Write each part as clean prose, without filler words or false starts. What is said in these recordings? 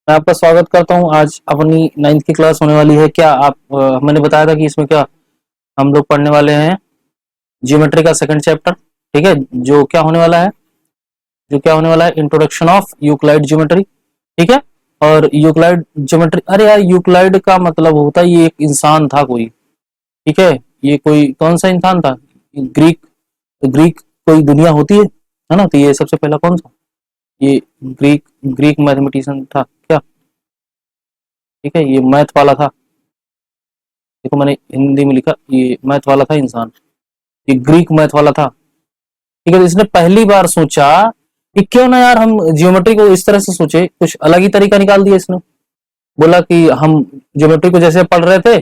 मैं आपका स्वागत करता हूं। आज अपनी 9th की क्लास होने वाली है। क्या आप मैंने बताया था कि इसमें क्या हम लोग पढ़ने वाले हैं, ज्योमेट्री का सेकंड चैप्टर। ठीक है, जो क्या होने वाला है इंट्रोडक्शन ऑफ यूक्लाइड ज्योमेट्री। ठीक है, और यूक्लाइड ज्योमेट्री, अरे यार यूक्लाइड का मतलब होता है ये एक इंसान था कोई। ठीक है, ये कोई कौन सा इंसान था? ग्रीक। ग्रीक कोई दुनिया होती है ना? तो ये सबसे पहला कौन सा? ये ग्रीक ग्रीक मैथमेटिशियन था क्या? ठीक है, ये मैथ वाला था। देखो मैंने हिंदी में लिखा, ये मैथ वाला था इंसान, ये ग्रीक मैथ वाला था। ठीक है, तो इसने पहली बार सोचा कि क्यों ना यार हम ज्योमेट्री को इस तरह से सोचे, कुछ अलग ही तरीका निकाल दिया इसने। बोला कि हम ज्योमेट्री को जैसे पढ़ रहे थे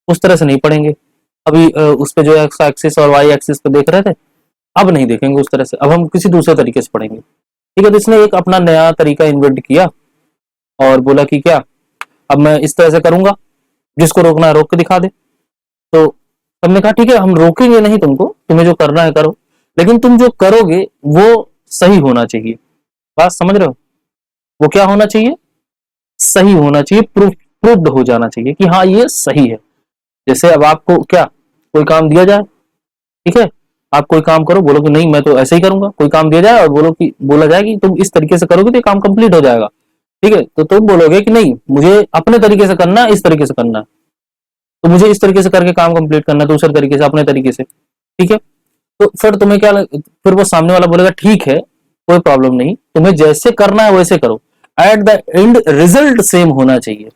उस तरह से नहीं पढ़ेंगे। अभी उस पे जो एक्स एक्सिस और वाई एक्सिस पे देख रहे थे, अब नहीं देखेंगे उस तरह से, अब हम किसी दूसरे तरीके से पढ़ेंगे। ठीक है, तो इसने एक अपना नया तरीका इन्वेंट किया और बोला कि क्या, अब मैं इस तरह से करूंगा, जिसको रोकना है रोक के दिखा दे। तो सबने कहा ठीक है, हम रोकेंगे नहीं तुमको, तुम्हें जो करना है करो, लेकिन तुम जो करोगे वो सही होना चाहिए। बात समझ रहे हो? वो क्या होना चाहिए? सही होना चाहिए, प्रूफ्ड हो जाना चाहिए कि हाँ ये सही है। जैसे अब आपको क्या कोई काम दिया जाए, ठीक है, आप कोई काम करो, बोलो कि नहीं मैं तो ऐसे ही करूंगा। कोई काम दिया जाए और बोला जाए कि तुम इस तरीके से करोगे तो ये काम कंप्लीट हो जाएगा। ठीक है, तो तुम बोलोगे कि नहीं मुझे अपने तरीके से करना है, इस तरीके से करना है, तो मुझे इस तरीके से करके काम कंप्लीट करना है, दूसरे तरीके से, अपने तरीके से। ठीक है, तो फिर तुम्हें फिर वो सामने वाला बोलेगा ठीक है, कोई प्रॉब्लम नहीं, तुम्हें जैसे करना है वैसे करो, at the end result same होना चाहिए।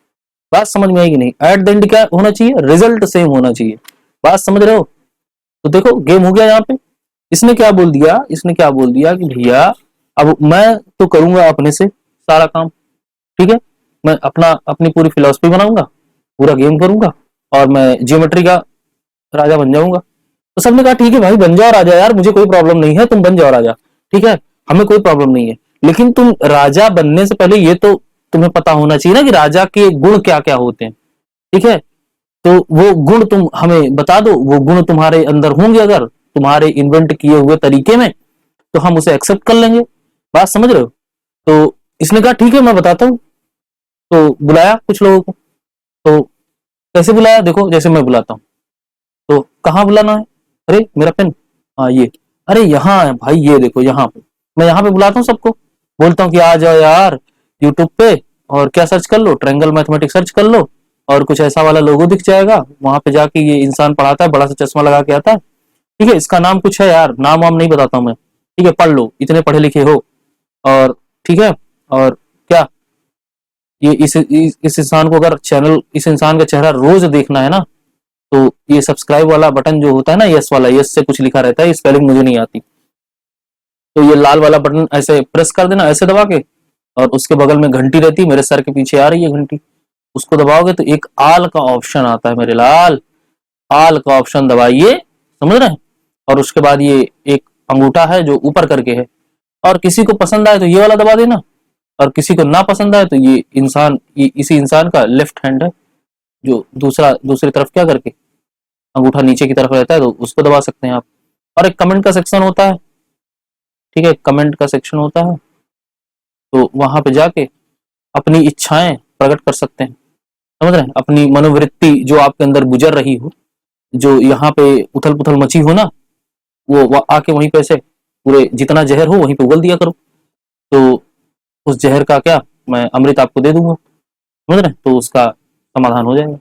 बात समझ में आएगी नहीं? एट द एंड क्या होना चाहिए? रिजल्ट सेम होना चाहिए। बात समझ रहे हो? तो देखो गेम हो गया यहाँ पे। इसने क्या बोल दिया कि भैया अब मैं तो करूंगा अपने से सारा काम। ठीक है, मैं अपनी पूरी फिलोसफी बनाऊंगा, पूरा गेम करूंगा, और मैं जियोमेट्री का राजा बन जाऊंगा। तो सबने कहा ठीक है भाई बन जाओ राजा, यार मुझे कोई प्रॉब्लम नहीं है, तुम बन जाओ राजा। ठीक है, हमें कोई प्रॉब्लम नहीं है, लेकिन तुम राजा बनने से पहले ये तो तुम्हें पता होना चाहिए ना कि राजा के गुण क्या क्या होते हैं। ठीक है, तो वो गुण तुम हमें बता दो, वो गुण तुम्हारे अंदर होंगे अगर तुम्हारे इन्वेंट किए हुए तरीके में, तो हम उसे एक्सेप्ट कर लेंगे। बात समझ रहे हो? तो इसने कहा ठीक है मैं बताता हूँ। तो बुलाया कुछ लोगों को। तो कैसे बुलाया? देखो जैसे मैं बुलाता हूँ, तो कहाँ बुलाना है? अरे मेरा पेन, हाँ ये, अरे यहाँ है भाई, ये देखो यहाँ पे, मैं यहाँ पे बुलाता हूँ सबको, बोलता हूँ कि आ जाओ यार यूट्यूब पे, और क्या सर्च कर लो, ट्रायंगल मैथमेटिक्स सर्च कर लो, और कुछ ऐसा वाला लोगो दिख जाएगा, वहां पे जाके ये इंसान पढ़ाता है, बड़ा सा चश्मा लगा के आता है। ठीक है, इसका नाम कुछ है यार, नाम वाम नहीं बताता हूँ मैं। ठीक है, पढ़ लो, इतने पढ़े लिखे हो। और ठीक है, और क्या, ये इस इंसान को अगर चैनल, इस इंसान का चेहरा रोज देखना है ना, तो ये सब्सक्राइब वाला बटन जो होता है ना, यस वाला, यस से कुछ लिखा रहता है, स्पेलिंग मुझे नहीं आती, तो ये लाल वाला बटन ऐसे प्रेस कर देना, ऐसे दबा के, और उसके बगल में घंटी रहती है, मेरे सर के पीछे आ रही है घंटी, उसको दबाओगे तो एक आल का ऑप्शन आता है मेरे लाल, आल का ऑप्शन दबाइए, समझ रहे हैं? और उसके बाद ये एक अंगूठा है जो ऊपर करके है, और किसी को पसंद आए तो ये वाला दबा देना, और किसी को ना पसंद आए तो ये इसी इंसान का लेफ्ट हैंड है, जो दूसरी तरफ क्या करके अंगूठा नीचे की तरफ रहता है, तो उसको दबा सकते हैं आप। और एक कमेंट का सेक्शन होता है। ठीक है, कमेंट का सेक्शन होता है, तो वहां पे जाके अपनी इच्छाएं प्रकट कर सकते हैं, समझ रहे हैं? अपनी मनोवृत्ति जो आपके अंदर गुजर रही हो, जो यहाँ पे उथल पुथल मची हो ना, वो आके वहीं पे से पूरे जितना जहर हो वहीं पे उगल दिया करो, तो उस जहर का क्या, मैं अमृत आपको दे दूंगा, समझ रहे हैं? तो उसका समाधान हो जाएगा।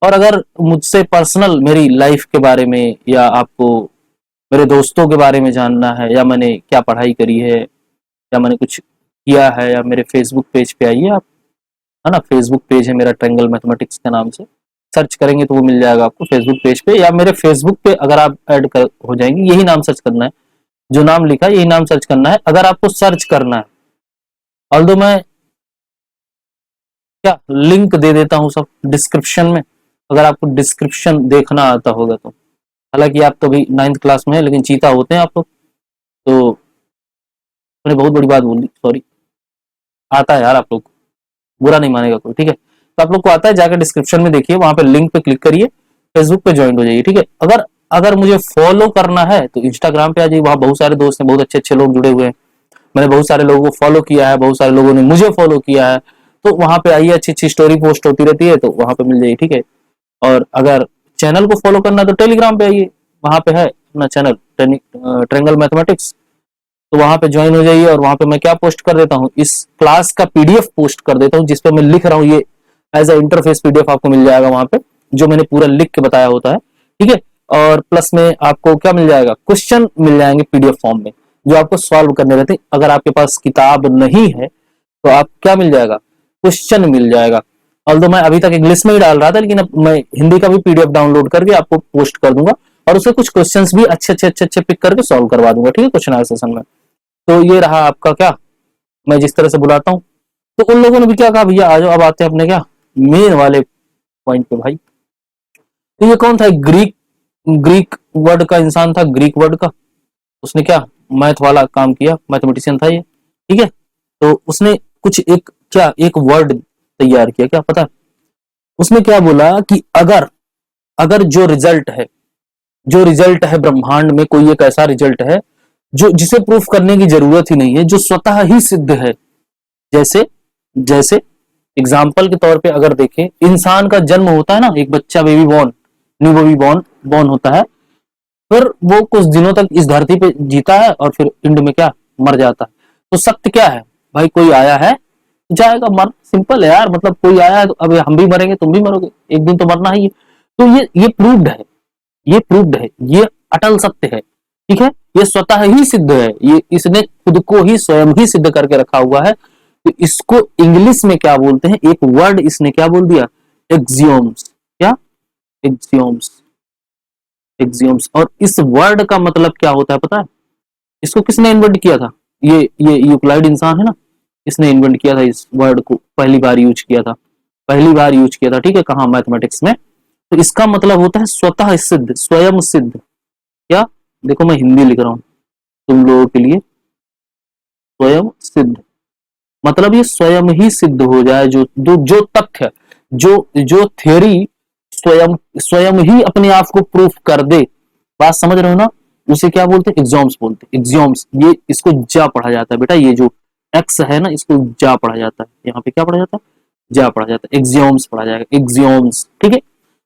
और अगर मुझसे पर्सनल मेरी लाइफ के बारे में, या आपको मेरे दोस्तों के बारे में जानना है, या मैंने क्या पढ़ाई करी है, या मैंने कुछ किया है, या मेरे फेसबुक पेज पे आइए आप, है ना, फेसबुक पेज है मेरा ट्रायंगल मैथमेटिक्स के नाम से, सर्च करेंगे तो वो मिल जाएगा आपको फेसबुक पेज पे, या मेरे फेसबुक पे अगर आप ऐड कर हो जाएंगे, यही नाम सर्च करना है, जो नाम लिखा है यही नाम सर्च करना है, अगर आपको सर्च करना है। ऑल्दो मैं क्या लिंक दे देता हूँ सब डिस्क्रिप्शन में, अगर आपको डिस्क्रिप्शन देखना आता होगा तो। हालांकि आप तो अभी 9th क्लास में है, लेकिन चीता होते हैं आप लोग, तो मैंने बहुत बड़ी बात बोल दी, सॉरी। आता है यार आप लोग को, बुरा नहीं मानेगा कोई। ठीक है, तो आप लोग को आता है, जाकर डिस्क्रिप्शन में देखिए, वहां पे लिंक पे क्लिक करिए, फेसबुक पे ज्वाइन हो जाइए। ठीक है, अगर अगर मुझे फॉलो करना है तो इंस्टाग्राम पे आ जाइए, वहां बहुत सारे दोस्त हैं, बहुत अच्छे अच्छे लोग जुड़े हुए हैं, मैंने बहुत सारे लोगों को फॉलो किया है, बहुत सारे लोगों ने मुझे फॉलो किया है, तो वहां पे आइए, अच्छी अच्छी स्टोरी पोस्ट होती रहती है, तो वहां पे मिल जाएगी, ठीक है। और अगर चैनल को फॉलो करना है तो टेलीग्राम पे आइए, वहां पे है अपना चैनल ट्रेंगल मैथमेटिक्स, तो वहां पे ज्वाइन हो जाइए। और वहां पे मैं क्या पोस्ट कर देता हूँ, इस क्लास का पीडीएफ पोस्ट कर देता हूँ, जिसपे मैं लिख रहा हूँ, ये एज अ इंटरफेस पीडीएफ आपको मिल जाएगा वहां पे, जो मैंने पूरा लिख के बताया होता है, ठीक है। और प्लस में आपको क्या मिल जाएगा, क्वेश्चन मिल जाएंगे पीडीएफ फॉर्म में, जो आपको सॉल्व करने रहते हैं। अगर आपके पास किताब नहीं है तो आप क्या मिल जाएगा, क्वेश्चन मिल जाएगा। ऑल्दो मैं अभी तक इंग्लिश में ही डाल रहा था, लेकिन अब मैं हिंदी का भी पीडीएफ डाउनलोड करके आपको पोस्ट कर दूंगा, और उससे कुछ क्वेश्चंस भी अच्छे पिक करके सॉल्व करवा दूंगा, ठीक है, क्वेश्चन आंसर सेशन में। तो ये रहा आपका क्या, मैं जिस तरह से बुलाता हूँ। तो उन लोगों ने भी क्या कहा, भैया आ जाओ, अब आते हैं अपने क्या मेन वाले पॉइंट पे भाई। तो ये कौन था, ग्रीक ग्रीक वर्ड का इंसान था, ग्रीक वर्ड का। उसने क्या मैथ वाला काम किया, मैथमेटिशियन था ये, ठीक है। तो उसने कुछ एक क्या एक वर्ड तैयार किया, क्या पता, उसने क्या बोला कि अगर अगर जो रिजल्ट है ब्रह्मांड में, कोई एक ऐसा रिजल्ट है जो जिसे प्रूफ करने की जरूरत ही नहीं है, जो स्वतः ही सिद्ध है। जैसे जैसे एग्जाम्पल के तौर पे अगर देखें, इंसान का जन्म होता है ना, एक बच्चा baby born, new baby born होता है, फिर वो कुछ दिनों तक इस धरती पे जीता है और फिर इंड में क्या मर जाता है। तो सत्य क्या है भाई, कोई आया है जाएगा, मर सिंपल है यार, मतलब कोई आया है तो अब हम भी मरेंगे, तुम भी मरोगे, एक दिन तो मरना ही है। तो ये प्रूव्ड है, ये प्रूव्ड है, ये अटल सत्य है, ठीक है। ये स्वतः ही सिद्ध है, ये इसने खुद को ही स्वयं ही सिद्ध करके रखा हुआ है। तो इसको इंग्लिश में क्या बोलते हैं, एक वर्ड इसने क्या बोल दिया, एक्सियोम्स। क्या, एक्सियोम्स, एक्सियोम्स। और इस वर्ड का मतलब क्या होता है पता है, इसको किसने इन्वेंट किया था, ये यूक्लाइड इंसान है ना, इसने इन्वेंट किया था, इस वर्ड को पहली बार यूज किया था, पहली बार यूज किया था, ठीक है, कहा, मैथमेटिक्स में। तो इसका मतलब होता है स्वतः सिद्ध, स्वयं सिद्ध। क्या, देखो मैं हिंदी लिख रहा हूं तुम लोगों के लिए, स्वयं सिद्ध मतलब ये स्वयं ही सिद्ध हो जाए, जो तथ्य, जो जो थ्योरी स्वयं स्वयं ही अपने आप को प्रूफ कर दे। बात समझ रहे हो ना, उसे क्या बोलते हैं, एग्जॉम्स बोलते हैं, एग्जॉम्स। ये इसको जा पढ़ा जाता है बेटा, ये जो एक्स है ना, इसको जा पढ़ा जाता है, यहाँ पे क्या पढ़ा जाता है, जा पढ़ा जाता है, एक्सियोम्स पढ़ा जाएगा, एक्सियोम्स, ठीक है।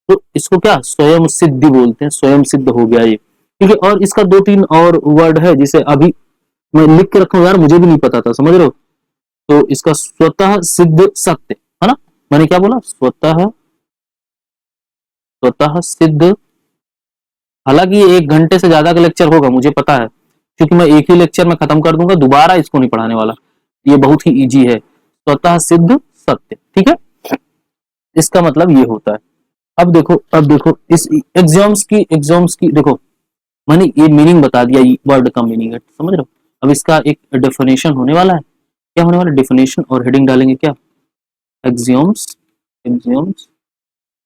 तो इसको क्या स्वयं सिद्धि बोलते हैं, स्वयं सिद्ध हो गया ये, ठीक है। और इसका दो तीन और वर्ड है, जिसे अभी मैं लिख के रखा हूं यार, मुझे भी नहीं पता था, समझ रहे हो। तो इसका स्वतः सिद्ध सत्य है ना, मैंने क्या बोला, स्वतः स्वतः सिद्ध। हालांकि ये 1 घंटे से ज्यादा का लेक्चर होगा मुझे पता है, क्योंकि मैं एक ही लेक्चर में खत्म कर दूंगा, दोबारा इसको नहीं पढ़ाने वाला, ये बहुत ही इजी है, स्वतः सिद्ध सत्य, ठीक है। इसका मतलब ये होता है। अब देखो इस एग्जाम्स की देखो, मैंने ये मीनिंग बता दिया, वर्ड का मीनिंग है, समझ रहे हो। अब इसका एक डेफिनेशन होने वाला है, क्या होने वाला, डेफिनेशन और हेडिंग डालेंगे क्या, एक्सियोम्स, एक्सियोम्स,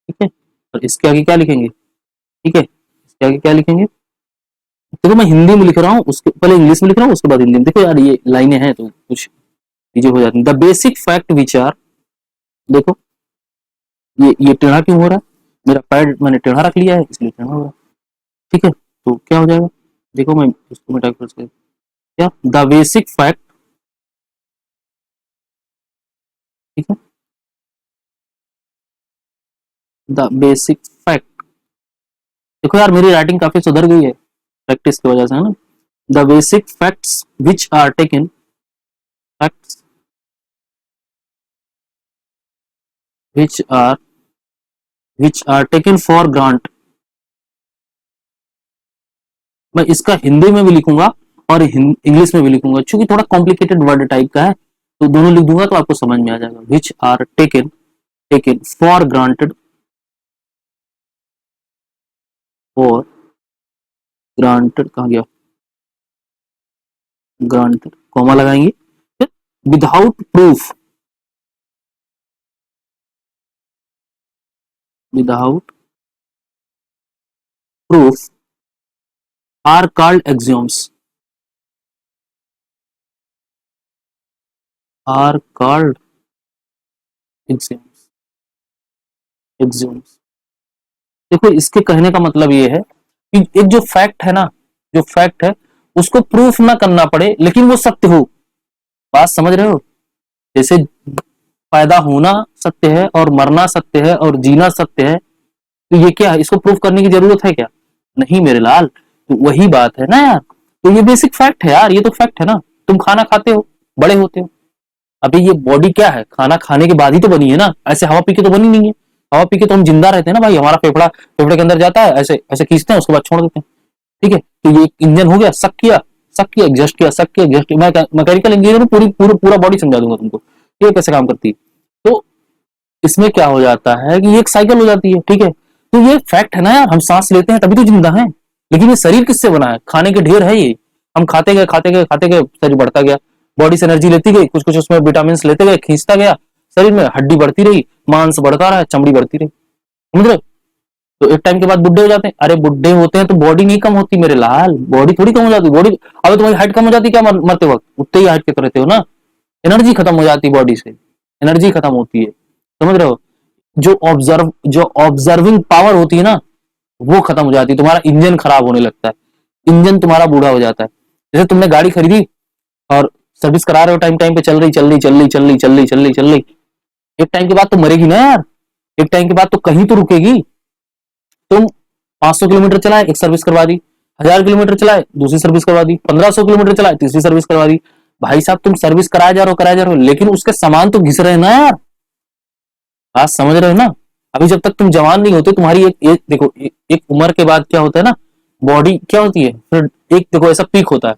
ठीक है। और इसके आगे क्या लिखेंगे, ठीक है, इसके आगे क्या लिखेंगे, देखो मैं हिंदी में लिख रहा हूँ, उसके पहले इंग्लिश में लिख रहा हूँ, उसके बाद हिंदी में। देखो यार ये लाइनें हैं तो कुछ चीजें हो जाती हैं। The basic fact which are, देखो ये टेढ़ा क्यों हो रहा है, मेरा पैड मैंने टेढ़ा रख लिया है इसलिए टेढ़ा हो रहा है, ठीक है। तो क्या हो जाएगा, देखो मैं इसको मिटा कर, क्या, द बेसिक फैक्ट, ठीक है, द बेसिक फैक्ट। देखो यार मेरी राइटिंग काफी सुधर गई है प्रैक्टिस की वजह से, है ना। The basic facts which are taken, facts which are taken for grant. मैं इसका हिंदी में भी लिखूंगा और इंग्लिश में भी लिखूंगा, क्योंकि थोड़ा कॉम्प्लिकेटेड वर्ड टाइप का है, तो दोनों लिख दूंगा तो आपको समझ में आ जाएगा। Which are taken, taken for granted, for granted, कहा गया, ग्रांटेड, कॉमा लगाएंगे, without proof, without proof are called axioms, are called axioms, axioms. देखो इसके कहने का मतलब ये है कि एक जो फैक्ट है ना, जो फैक्ट है उसको प्रूफ ना करना पड़े, लेकिन वो सत्य हो। बात समझ रहे हो, जैसे पैदा होना सत्य है और मरना सत्य है और जीना सत्य है, तो ये क्या है, इसको प्रूव करने की जरूरत है क्या? नहीं मेरे लाल, तो वही बात है ना यार। तो ये बेसिक फैक्ट है यार, ये तो फैक्ट है ना। तुम खाना खाते हो, बड़े होते हो। अभी ये बॉडी क्या है, खाना खाने के बाद ही तो बनी है ना, ऐसे हवा पी के तो बनी नहीं है। हवा पी के तो हम जिंदा रहते हैं ना भाई, हमारा फेफड़ा फेफड़े के अंदर जाता है, ऐसे ऐसे खींचते हैं, उसके बाद छोड़ देते हैं। ठीक है, तो ये इंजन हो गया, सक किया एग्जस्ट किया, सक किया एग्जस्ट किया। मैं मैकेनिकल इंजीनियर में पूरा बॉडी समझा दूंगा तुमको, ये कैसे काम करती है। तो इसमें क्या हो जाता है कि ये एक साइकिल हो जाती है। ठीक है, तो ये फैक्ट है ना यार, हम सांस लेते हैं तभी तो जिंदा है। लेकिन ये शरीर किससे बना है? खाने के ढेर है ये। हम खाते गए खाते गए खाते गए, शरीर बढ़ता गया, बॉडी से एनर्जी लेती गई, कुछ कुछ उसमें विटामिन लेते गए, खींचता गया शरीर में, हड्डी बढ़ती रही, मांस बढ़ता रहा, चमड़ी बढ़ती रही। समझ रहे हो? तो एक टाइम के बाद बुढ़े हो जाते हैं। अरे बुढ़े होते हैं तो बॉडी नहीं कम होती मेरे लाल, बॉडी थोड़ी कम हो जाती। बॉडी, अबे तुम्हारी हाइट कम हो जाती क्या मरते वक्त? उतने ही हाइट के तो रहते हो ना। एनर्जी खत्म हो जाती बॉडी से, एनर्जी खत्म होती है। समझ रहे हो? जो ऑब्जर्विंग पावर होती है ना, वो खत्म हो जाती है। तुम्हारा इंजन खराब होने लगता है, इंजन तुम्हारा बूढ़ा हो जाता है। जैसे तुमने गाड़ी खरीदी और सर्विस करा रहे हो, टाइम टाइम पे चल रही चल रही चल रही चल रही चल रही चल रही चल रही, एक टाइम के बाद तो मरेगी ना यार। एक टाइम के बाद तो कहीं तो रुकेगी। तुम 500 किलोमीटर चलाए, एक सर्विस करवा दी, 1000 किलोमीटर चलाए, दूसरी सर्विस करवा दी, 1500 किलोमीटर चलाए, तीसरी सर्विस करवा दी। भाई साहब तुम सर्विस कराए जा रहे हो, लेकिन उसके सामान तो घिस रहे हैं ना यार। बात समझ रहे हो ना? अभी जब तक तुम जवान नहीं होते, तुम्हारी एक देखो, एक उम्र के बाद क्या होता है ना, बॉडी क्या होती है, फिर एक देखो ऐसा पीक होता है।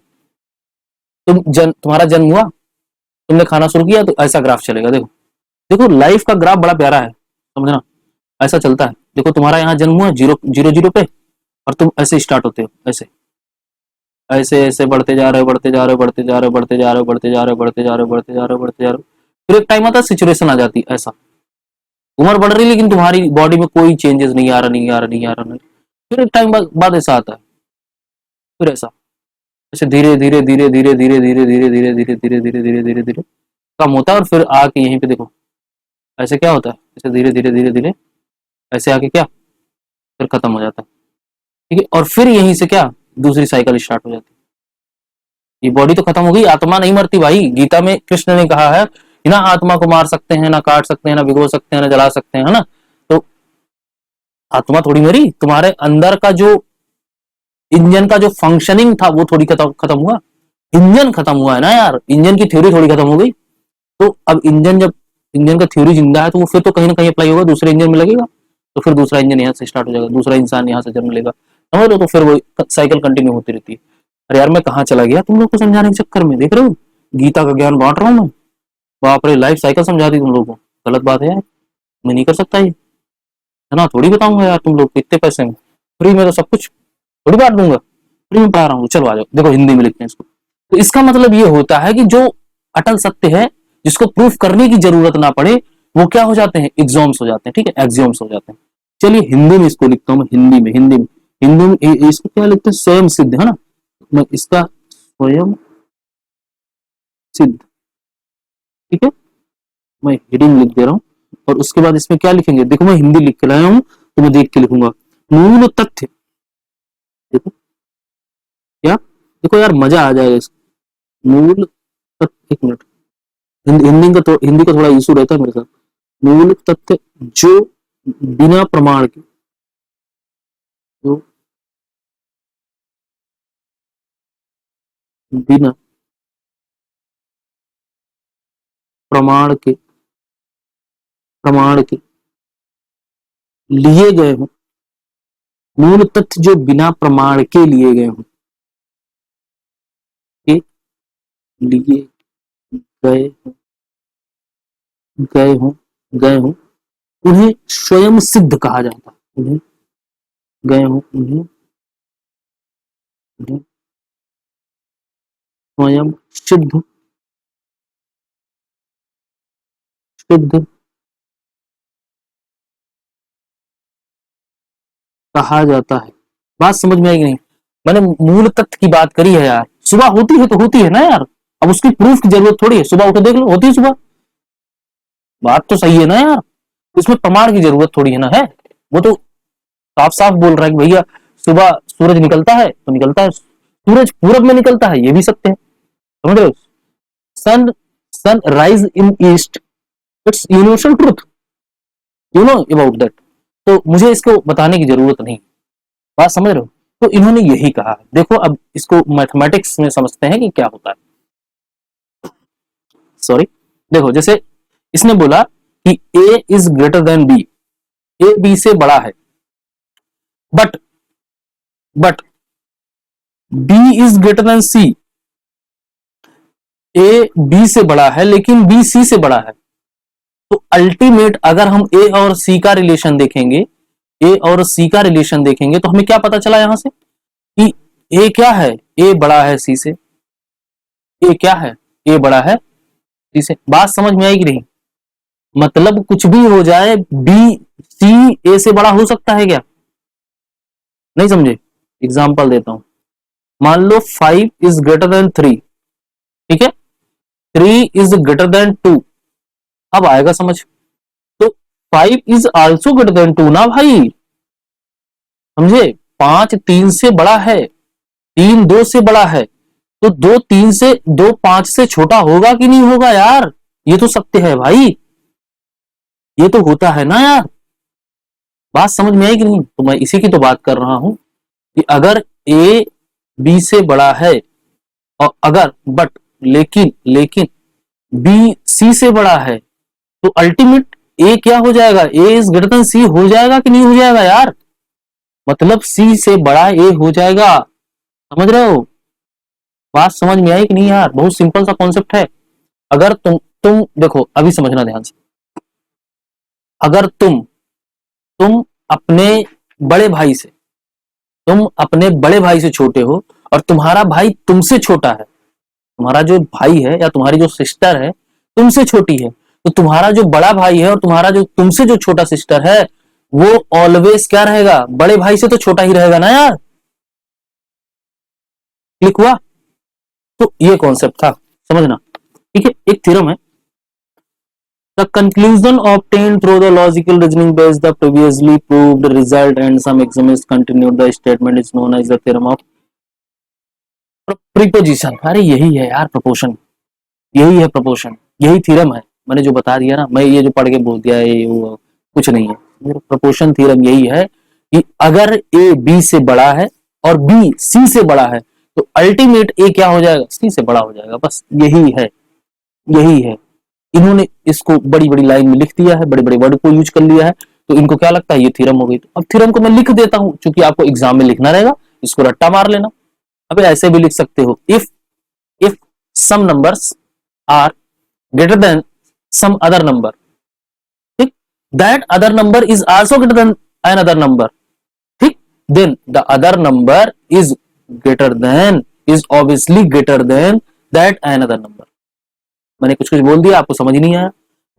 तुम्हारा जन्म हुआ, तुमने खाना शुरू किया, तो ऐसा ग्राफ चलेगा। देखो देखो, लाइफ का ग्राफ बड़ा प्यारा है, समझना। ऐसा चलता है। देखो तुम्हारा यहाँ जन्म हुआ जीरो जीरो जीरो पे, और तुम ऐसे स्टार्ट होते हो, ऐसे ऐसे ऐसे बढ़ते जा रहे हो, बढ़ते जा रहे हो, बढ़ते जा रहे हो, बढ़ते जा रहे हो, बढ़ते जा रहे हो, बढ़ते जा रहे हो, बढ़ते जा रहे हो, बढ़ते जा रहे हो। फिर एक टाइम आता है, सिचुएशन आ जाती है ऐसा, उम्र बढ़ रही लेकिन तुम्हारी बॉडी में कोई चेंजेस नहीं आ रहा, नहीं आ रहा, नहीं आ रहा, नहीं। फिर एक टाइम बाद ऐसा आता है, फिर ऐसा, ऐसे धीरे धीरे धीरे धीरे धीरे धीरे धीरे धीरे धीरे धीरे धीरे धीरे धीरे धीरे कम होता है, और फिर आके यहीं पे देखो ऐसे क्या होता है, ऐसे धीरे धीरे धीरे धीरे ऐसे आके क्या, फिर खत्म हो जाता है। ठीक है, और फिर यहीं से क्या, दूसरी साइकिल स्टार्ट हो जाती है। ये बॉडी तो खत्म हो गई, आत्मा नहीं मरती भाई। गीता में कृष्ण ने कहा है कि ना आत्मा को मार सकते हैं, ना काट सकते हैं, ना भिगो सकते हैं, ना जला सकते हैं, है ना। तो आत्मा थोड़ी मरी, तुम्हारे अंदर का जो इंजन का जो फंक्शनिंग था वो थोड़ी खत्म हुआ। इंजन खत्म हुआ है ना यार, इंजन की थ्योरी थोड़ी खत्म हो गई। तो अब इंजन, जब इंजन का थ्योरी जिंदा है, तो वो फिर तो कहीं ना कहीं अप्लाई होगा, दूसरे इंजन में लगेगा, तो फिर दूसरा इंजन यहाँ से स्टार्ट हो जाएगा, दूसरा इंसान यहाँ से जन्म लेगा। समझ लो? तो फिर वो साइकिल कंटिन्यू होती रहती है। अरे यार मैं कहाँ चला गया तुम लोग को समझाने के चक्कर में, देख रहे हो गीता का ज्ञान बांट रहा हूँ मैं। बाप रे, लाइफ साइकिल समझा दी तुम लोगों को। गलत बात है यार, मैं नहीं कर सकता ये, है ना। थोड़ी बताऊंगा यार तुम लोग को इतने पैसे में, फ्री में तो सब कुछ थोड़ी बांट दूंगा, फ्री में पढ़ा रहा हूँ। चलो आ जाओ, देखो हिंदी में लिखते हैं इसको। तो इसका मतलब ये होता है कि जो अटल सत्य है, जिसको प्रूफ करने की जरूरत ना पड़े, वो क्या हो जाते हैं, एग्जॉम्स हो जाते हैं। ठीक है, एक्सियोम्स हो जाते हैं। चलिए हिंदी में इसको लिखता हूँ मैं, हिंदी में इसको क्या लिखते हैं, स्वयं सिद्ध, है ना। मैं इसका स्वयं सिद्ध, ठीक है, मैं हेडिंग लिख दे रहा हूँ। और उसके बाद इसमें क्या लिखेंगे, देखो मैं हिंदी लिख के लाया हूँ, तो मैं देख के लिखूंगा। मूल तथ्य, देखो क्या, देखो यार मजा आ जाएगा इसको। मूल तथ्य, एक मिनट, हिंदी का थोड़ा इशू रहता है मेरे साथ। मूल तथ्य जो बिना प्रमाण के, जो बिना प्रमाण के लिए गए हों, मूल तथ्य जो बिना प्रमाण के लिए गए हों, के लिए गए गए हों गए हों, उन्हें स्वयं सिद्ध कहा जाता है। उन्हें गए हों, उन्हें उन्हें स्वयं सिद्ध सिद्ध कहा जाता है। बात समझ में आई कि नहीं? मैंने मूल तथ्य की बात करी है यार, सुबह होती है तो होती है ना यार, अब उसकी प्रूफ की जरूरत थोड़ी है। सुबह उठो देख लो, होती है सुबह, बात तो सही है ना यार, इसमें प्रमाण की जरूरत थोड़ी है ना, है। वो तो साफ साफ बोल रहा है कि भैया सुबह सूरज निकलता है तो निकलता है, सूरज पूरब में निकलता है, ये भी सत्य है। समझ रहे हो? Sun sun rise in east, it's universal truth, you know about that. तो मुझे इसको बताने की जरूरत नहीं, बात समझ रहे हो। तो इन्होंने यही कहा है। देखो अब इसको मैथमेटिक्स में समझते हैं कि क्या होता है। सॉरी, देखो जैसे इसने बोला कि A is greater than B, A B से बड़ा है, but but B is greater than C, A B से बड़ा है लेकिन बी सी से बड़ा है। तो अल्टीमेट अगर हम ए और सी का रिलेशन देखेंगे, ए और सी का रिलेशन देखेंगे तो हमें क्या पता चला यहां से कि ए क्या है, ए बड़ा है सी से, ए क्या है, ए बड़ा है सी से। बात समझ में आएगी नहीं? मतलब कुछ भी हो जाए, बी सी ए से बड़ा हो सकता है क्या? नहीं समझे? एग्जाम्पल देता हूं, मान लो 5 इज ग्रेटर देन 3, ठीक है, 3 इज ग्रेटर देन 2, अब आएगा समझ। तो 5 इज आल्सो ग्रेटर देन 2 ना भाई, समझे? 5 3 से बड़ा है, 3 2 से बड़ा है, तो 2 3 से, 2 5 से छोटा होगा कि नहीं होगा यार? ये तो सत्य है भाई, ये तो होता है ना यार। बात समझ में आई कि नहीं? तो मैं इसी की तो बात कर रहा हूं कि अगर ए बी से बड़ा है, और अगर बट लेकिन लेकिन बी सी से बड़ा है, तो अल्टीमेट ए क्या हो जाएगा, ए इज ग्रेटर देन सी हो जाएगा कि नहीं हो जाएगा यार? मतलब सी से बड़ा ए हो जाएगा, समझ रहे हो? बात समझ में आई कि नहीं यार? बहुत सिंपल सा कॉन्सेप्ट है। अगर तुम देखो, अभी समझना ध्यान से। अगर तुम अपने बड़े भाई से, तुम अपने बड़े भाई से छोटे हो, और तुम्हारा भाई तुमसे छोटा है, तुम्हारा जो भाई है या तुम्हारी जो सिस्टर है तुमसे छोटी है, तो तुम्हारा जो बड़ा भाई है और तुम्हारा जो तुमसे जो छोटा सिस्टर है, वो ऑलवेज क्या रहेगा, बड़े भाई से तो छोटा ही रहेगा ना यार। क्लिक हुआ? तो ये कॉन्सेप्ट था, समझना। ठीक है, एक थ्योरम है, the conclusion obtained through the logical reasoning based the previously proved result and some examples continued the statement is known as the theorem of preposition. अरे यही है यार प्रोपोर्शन, यही है प्रोपोर्शन, यही थ्योरम है। मैंने जो बता दिया ना, मैं ये जो पढ़ के बोल दिया ये वो कुछ नहीं है। प्रोपोर्शन थ्योरम यही है कि अगर ए बी से बड़ा है और बी सी से बड़ा है, तो अल्टीमेट ए क्या हो जाएगा, सी से बड़ा हो जाएगा। बस यही है, यही है। इन्होंने इसको बड़ी बड़ी लाइन में लिख दिया है, बड़े बड़े वर्ड को यूज कर लिया है, तो इनको क्या लगता है ये थ्योरम हो गई। तो अब थ्योरम को मैं लिख देता हूं, क्योंकि आपको एग्जाम में लिखना रहेगा, इसको रट्टा मार लेना। अब ऐसे भी लिख सकते हो, if some numbers are greater than some other number, ठीक, that other number is also greater than an other number, ठीक, then the other number is greater than, is obviously greater than that an other number. मैंने कुछ कुछ बोल दिया, आपको समझ ही नहीं आया,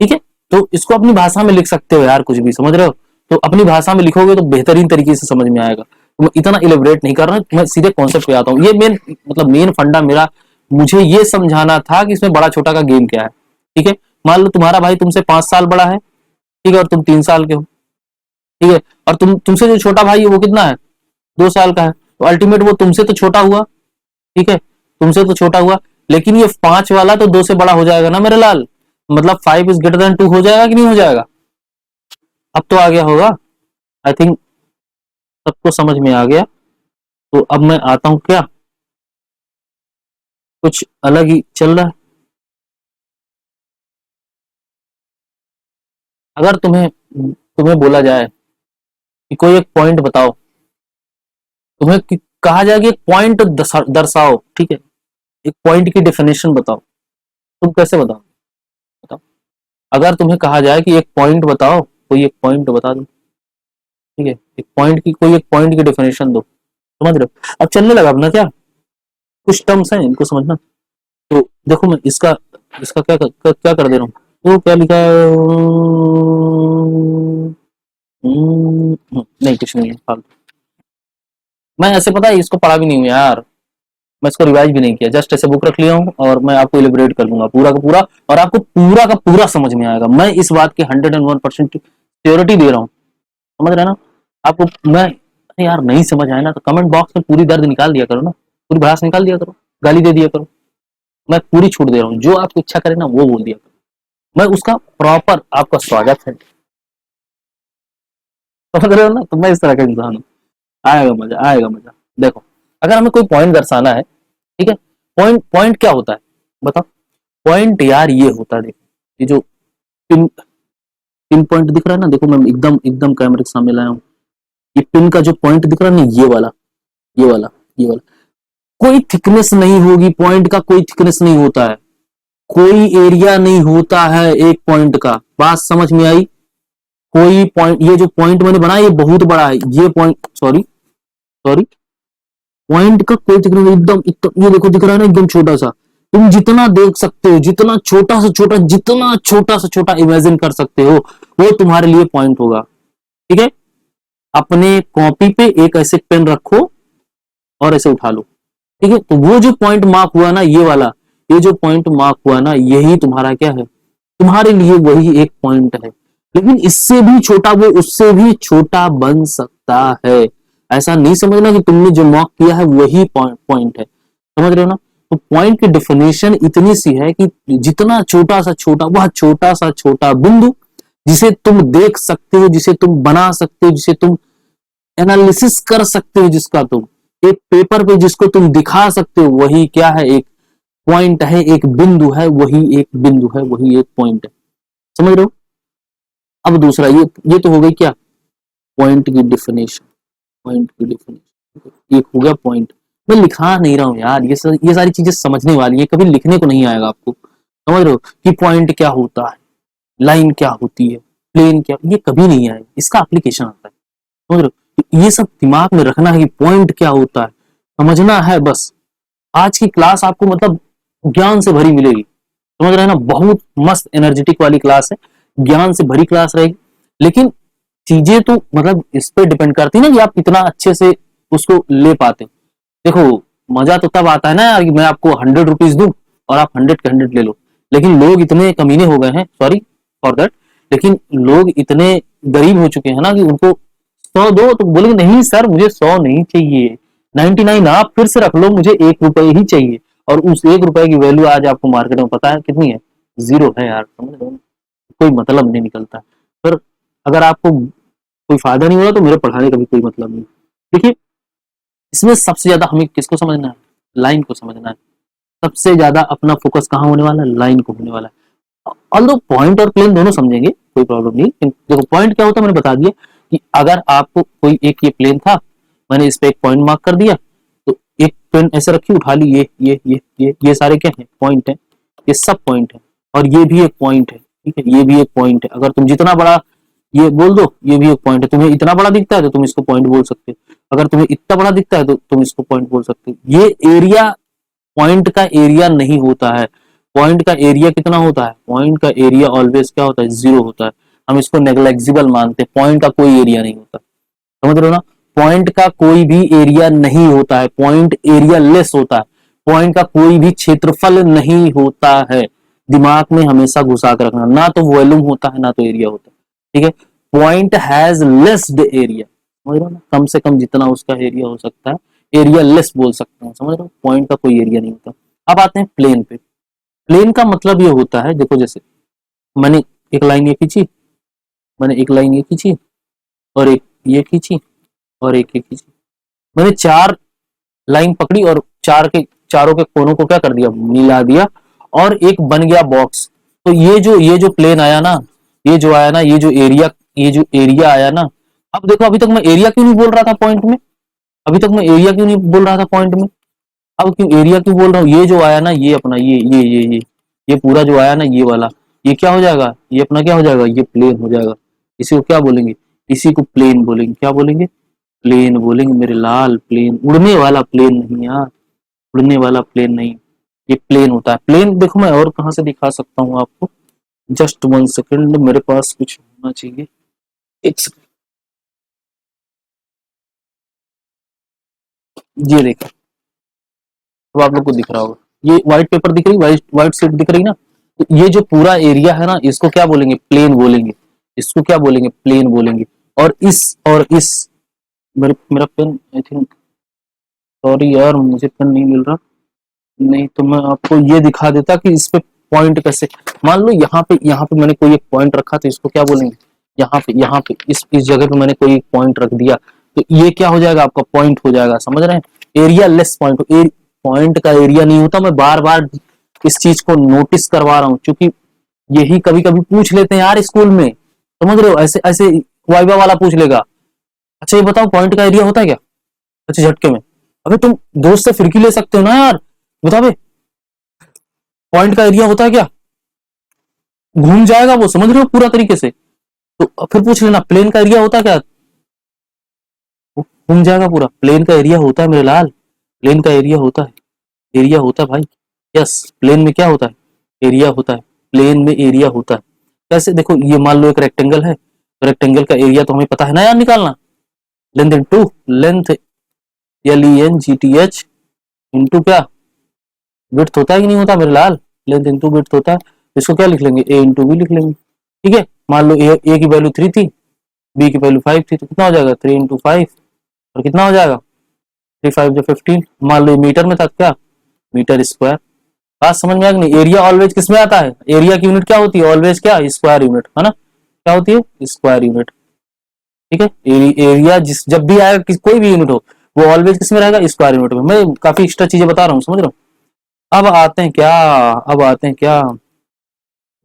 ठीक है। तो इसको अपनी भाषा में लिख सकते हो यार, कुछ भी, समझ रहे हो? तो अपनी भाषा में लिखोगे तो बेहतरीन तरीके से समझ में आएगा। तो मैं इतना इलेबोरेट नहीं कर रहा, मैं सीधे कॉन्सेप्ट पे आता हूँ। ये मेन मतलब मेन फंडा मेरा, मुझे ये समझाना था कि इसमें बड़ा छोटा का गेम क्या है। ठीक है, मान लो तुम्हारा भाई तुमसे 5 साल बड़ा है, ठीक है, और तुम 3 साल के हो, ठीक है, और तुमसे जो छोटा भाई है वो कितना है, 2 साल का है, तो अल्टीमेट वो तुमसे तो छोटा हुआ, ठीक है, तुमसे तो छोटा हुआ, लेकिन ये 5 वाला तो 2 से बड़ा हो जाएगा ना मेरे लाल। मतलब 5 इज ग्रेटर देन 2 हो जाएगा कि नहीं हो जाएगा? अब तो आ गया होगा, आई थिंक सबको समझ में आ गया। तो अब मैं आता हूं, क्या कुछ अलग ही चल रहा है? अगर तुम्हें तुम्हें बोला जाए कि कोई एक पॉइंट बताओ, तुम्हें कहा जाए कि एक पॉइंट दर्शाओ, ठीक है, एक पॉइंट की डेफिनेशन बताओ, तुम कैसे बताओ? बताओ। अगर तुम्हें कहा जाए कि एक पॉइंट बताओ, कोई एक पॉइंट बता दो, ठीक है, एक पॉइंट की, कोई एक पॉइंट की डेफिनेशन दो, समझ रहे हो? अब चलने लगा अपना, क्या कुछ टर्म्स हैं इनको समझना। तो देखो मैं इसका इसका क्या कर दे रहा हूँ, तो क्या लिखा है, नहीं कुछ नहीं है फालतू। मैं ऐसे पता है इसको पढ़ा भी नहीं हूँ यार, मैं इसको रिवाइज भी नहीं किया, जस्ट ऐसे बुक रख लिया हूँ और मैं आपको इलिबरेट कर दूंगा पूरा का पूरा, और आपको पूरा का पूरा समझ में आएगा। मैं इस बात की 101% श्योरिटी दे रहा हूँ, समझ रहे ना? आपको मैं, यार नहीं समझ आया ना तो कमेंट बॉक्स में पूरी दर्द निकाल दिया करो ना, पूरी भड़ास निकाल दिया करो, गाली दे दिया करो। मैं पूरी छूट दे रहा हूँ, जो आपको इच्छा करे ना वो बोल दिया करो, मैं उसका प्रॉपर आपका स्वागत है, समझ रहे हो ना। तो मैं इस तरह का इंसान हूँ। आएगा मजा, आएगा मजा। देखो, अगर हमें कोई पॉइंट दर्शाना है, ठीक है, पॉइंट पॉइंट क्या होता है बताओ। पॉइंट यार ये होता है, देखो ये जो पिन पिन पॉइंट दिख रहा है ना, देखो मैं एकदम एकदम कैमरे के सामने लाया हूँ। ये पिन का जो पॉइंट दिख रहा है ना, ये वाला, ये वाला, ये वाला, कोई थिकनेस नहीं होगी पॉइंट का, कोई थिकनेस नहीं होता है, कोई एरिया नहीं होता है एक पॉइंट का। बात समझ में आई। कोई पॉइंट, ये जो पॉइंट मैंने बनाया ये बहुत बड़ा है, ये पॉइंट, सॉरी सॉरी, पॉइंट का कोई थिकनेस एकदम एकदम, ये देखो दिख रहा है ना एकदम छोटा सा। तुम जितना देख सकते हो, जितना छोटा से छोटा, जितना छोटा से छोटा इमेजिन कर सकते हो, वो तुम्हारे लिए पॉइंट होगा। ठीक है, अपने कॉपी पे एक ऐसे पेन रखो और ऐसे उठा लो। ठीक है, तो वो जो पॉइंट मार्क हुआ ना, ये वाला, ये जो पॉइंट मार्क हुआ ना, यही तुम्हारा क्या है, तुम्हारे लिए वही एक पॉइंट है। लेकिन इससे भी छोटा, वो उससे भी छोटा बन सकता है। ऐसा नहीं समझना कि तुमने जो मार्क किया है वही पॉइंट है, समझ रहे हो ना। तो पॉइंट की डेफिनेशन इतनी सी है कि जितना छोटा सा छोटा, वह छोटा सा छोटा बिंदु जिसे तुम देख सकते हो, जिसे तुम बना सकते हो, जिसे तुम एनालिसिस कर सकते हो, जिसका तुम एक पेपर पे जिसको तुम दिखा सकते हो, वही क्या है, एक पॉइंट है, एक बिंदु है, वही एक बिंदु है, वही एक पॉइंट है। समझ रहे हो। अब दूसरा, ये तो हो गई क्या, पॉइंट की डेफिनेशन। पॉइंट की डेफिनेशन एक हो गया पॉइंट। मैं लिखा नहीं रहा हूं यार, ये सारी चीजें समझने वाली है, कभी लिखने को नहीं आएगा आपको। समझ रहे हो कि पॉइंट क्या होता है, लाइन क्या होती है, प्लेन क्या, ये कभी नहीं आएगा, इसका एप्लीकेशन आता है। समझ रहे हो, तो ये सब दिमाग में रखना है कि पॉइंट क्या होता है, समझना है बस। आज की क्लास आपको मतलब ज्ञान से भरी मिलेगी, समझ रहे हैं ना, बहुत मस्त एनर्जेटिक वाली क्लास है, ज्ञान से भरी क्लास रहेगी। लेकिन चीजें तो मतलब इस पे डिपेंड करती है ना कि आप कितना अच्छे से उसको ले पाते हो। देखो, मजा तो तब आता है ना यार कि मैं आपको 100 रुपीज दूं और आप 100 के 100 ले लो। लेकिन लोग इतने कमीने हो गए हैं, सॉरी फॉर दैट, लेकिन लोग इतने गरीब हो चुके हैं ना कि उनको 100 दो तो बोलेंगे नहीं सर मुझे 100 नहीं चाहिए, 99 आप फिर से रख लो, मुझे 1 रुपए ही चाहिए। और उस 1 रुपए की वैल्यू आज आपको मार्केट में पता है कितनी है, जीरो है यार, समझ रहे हो। कोई मतलब नहीं निकलता। पर अगर आपको कोई फायदा नहीं होगा तो मेरे पढ़ाने का भी कोई मतलब नहीं। देखिए, इसमें सबसे ज्यादा हमें किसको समझना है, लाइन को समझना है। सबसे ज्यादा अपना फोकस कहाँ होने वाला है, लाइन को होने वाला है। ऑल्दो पॉइंट और प्लेन दोनों समझेंगे, कोई प्रॉब्लम नहीं। देखो पॉइंट क्या होता है मैंने बता दिया कि अगर आपको कोई एक, ये प्लेन था, मैंने इस पे एक पॉइंट मार्क कर दिया, तो एक पेन ऐसे रखी, उठा ली, ये सारे क्या है, पॉइंट है, ये सब पॉइंट है। और ये भी एक पॉइंट है, ठीक है, ये भी एक पॉइंट है। अगर तुम जितना बड़ा ये बोल दो, ये भी एक पॉइंट है। तुम्हें इतना बड़ा दिखता है तो तुम इसको पॉइंट बोल सकते हो, अगर तुम्हें इतना बड़ा दिखता है तो तुम इसको पॉइंट बोल सकते हो। ये एरिया पॉइंट का एरिया नहीं होता है। पॉइंट का एरिया कितना होता है, पॉइंट का एरिया ऑलवेज क्या होता है, जीरो होता है। हम इसको नेग्लेक्सिबल मानते हैं, पॉइंट का कोई एरिया नहीं होता, समझ रहे हो ना। पॉइंट का कोई भी एरिया नहीं होता है, पॉइंट एरिया लेस होता है। पॉइंट का कोई भी क्षेत्रफल नहीं होता है। दिमाग में हमेशा घुसा कर रखना, ना तो वॉल्यूम होता है ना तो एरिया होता है, ठीक है। पॉइंट हैज लेस्ड एरिया, समझ रहे हो ना, कम से कम जितना उसका एरिया हो सकता है, एरिया लेस बोल सकते हैं, समझ रहे हो। पॉइंट का कोई एरिया नहीं होता। अब आते हैं प्लेन पे। प्लेन का मतलब ये होता है, देखो जैसे मैंने एक लाइन ये खींची, मैंने एक लाइन ये खींची, और एक ये खींची, और एक ये खींची। मैंने 4 लाइन पकड़ी और चारों के कोनों को क्या कर दिया, मिला दिया, और एक बन गया बॉक्स। तो ये जो प्लेन आया ना, ये जो आया ना, ये जो एरिया आया ना। अब देखो, अभी तक मैं एरिया क्यों नहीं बोल रहा था पॉइंट में, अभी तक मैं एरिया क्यों नहीं बोल रहा था पॉइंट में, अब क्यों एरिया क्यों बोल रहा हूँ। ये जो आया ना, ये अपना ये पूरा जो आया ना, ये वाला, ये क्या हो जाएगा, ये अपना क्या हो जाएगा, ये प्लेन हो जाएगा। इसी को क्या बोलेंगे, इसी को प्लेन बोलेंगे। क्या बोलेंगे, प्लेन बोलेंगे मेरे लाल, प्लेन, उड़ने वाला प्लेन नहीं यार, उड़ने वाला प्लेन नहीं, ये प्लेन होता है। प्लेन देखो मैं और कहां से दिखा सकता हूँ आपको, जस्ट 1 सेकेंड, मेरे पास कुछ होना चाहिए, एक सेकेंड। ये देखो, तो आप लोग को दिख रहा होगा, ये व्हाइट पेपर दिख रही, व्हाइट व्हाइट शीट दिख रही ना। तो ये जो पूरा एरिया है ना, इसको क्या बोलेंगे, प्लेन बोलेंगे। इसको क्या बोलेंगे, प्लेन बोलेंगे। और इस मेरा पेन आई थिंक, सॉरी यार मुझे पेन नहीं मिल रहा, नहीं तो मैं आपको ये दिखा देता कि इस पे पॉइंट कैसे, मान लो यहाँ पे मैंने कोई एक पॉइंट रखा तो इसको क्या बोलेंगे, यहाँ पे इस जगह पे मैंने कोई एक पॉइंट रख दिया तो ये क्या हो जाएगा, आपका पॉइंट हो जाएगा, समझ रहे हैं। एरिया लेस पॉइंट, पॉइंट का एरिया नहीं होता। मैं बार बार इस चीज को नोटिस करवा रहा हूँ क्योंकि यही कभी कभी पूछ लेते हैं यार स्कूल में, समझ रहे हो, ऐसे ऐसे वाइवा वाला पूछ लेगा, अच्छा ये बताओ पॉइंट का एरिया होता है क्या, अच्छा झटके में, अबे तुम दोस्त से फिरकी ले सकते हो ना यार, बता बे पॉइंट का एरिया होता है क्या, घूम जाएगा वो, समझ रहे हो पूरा तरीके से। तो फिर पूछ लेना प्लेन का एरिया होता है क्या, घूम जाएगा पूरा। प्लेन का एरिया होता है मेरे लाल, प्लेन का एरिया होता है, एरिया होता है भाई, यस प्लेन में क्या होता है, एरिया होता है, प्लेन में एरिया होता है। कैसे, देखो ये मान लो एक रेक्टेंगल है, तो रेक्टेंगल का एरिया तो हमें पता है ना यार निकालना, length into length, LENGTH into क्या, विड्थ होता है कि नहीं होता मेरे लाल, लेंथ इनटू विड्थ होता है। इसको क्या लिख लेंगे, A इंटू बी लिख लेंगे, ठीक है। मान लो ए की वैल्यू 3 थी, बी की वैल्यू 5 थी, तो कितना हो जाएगा 3 इंटू 5, और कितना हो जाएगा 3 5 जो 15। मान लो मीटर में था क्या, मीटर स्क्वायर। बात समझ में आ गई नहीं। एरिया ऑलवेज किस में आता है, एरिया की यूनिट क्या होती है, ऑलवेज क्या, स्क्वायर यूनिट, है ना, क्या होती है स्क्वायर यूनिट, ठीक है। एरिया जिस जब भी आएगा कोई भी यूनिट हो वो ऑलवेज किस में रहेगा, स्क्वायर यूनिट में। मैं काफी एक्स्ट्रा चीजें बता रहा हूँ, समझ रहा हूँ। अब आते हैं क्या, अब आते हैं क्या,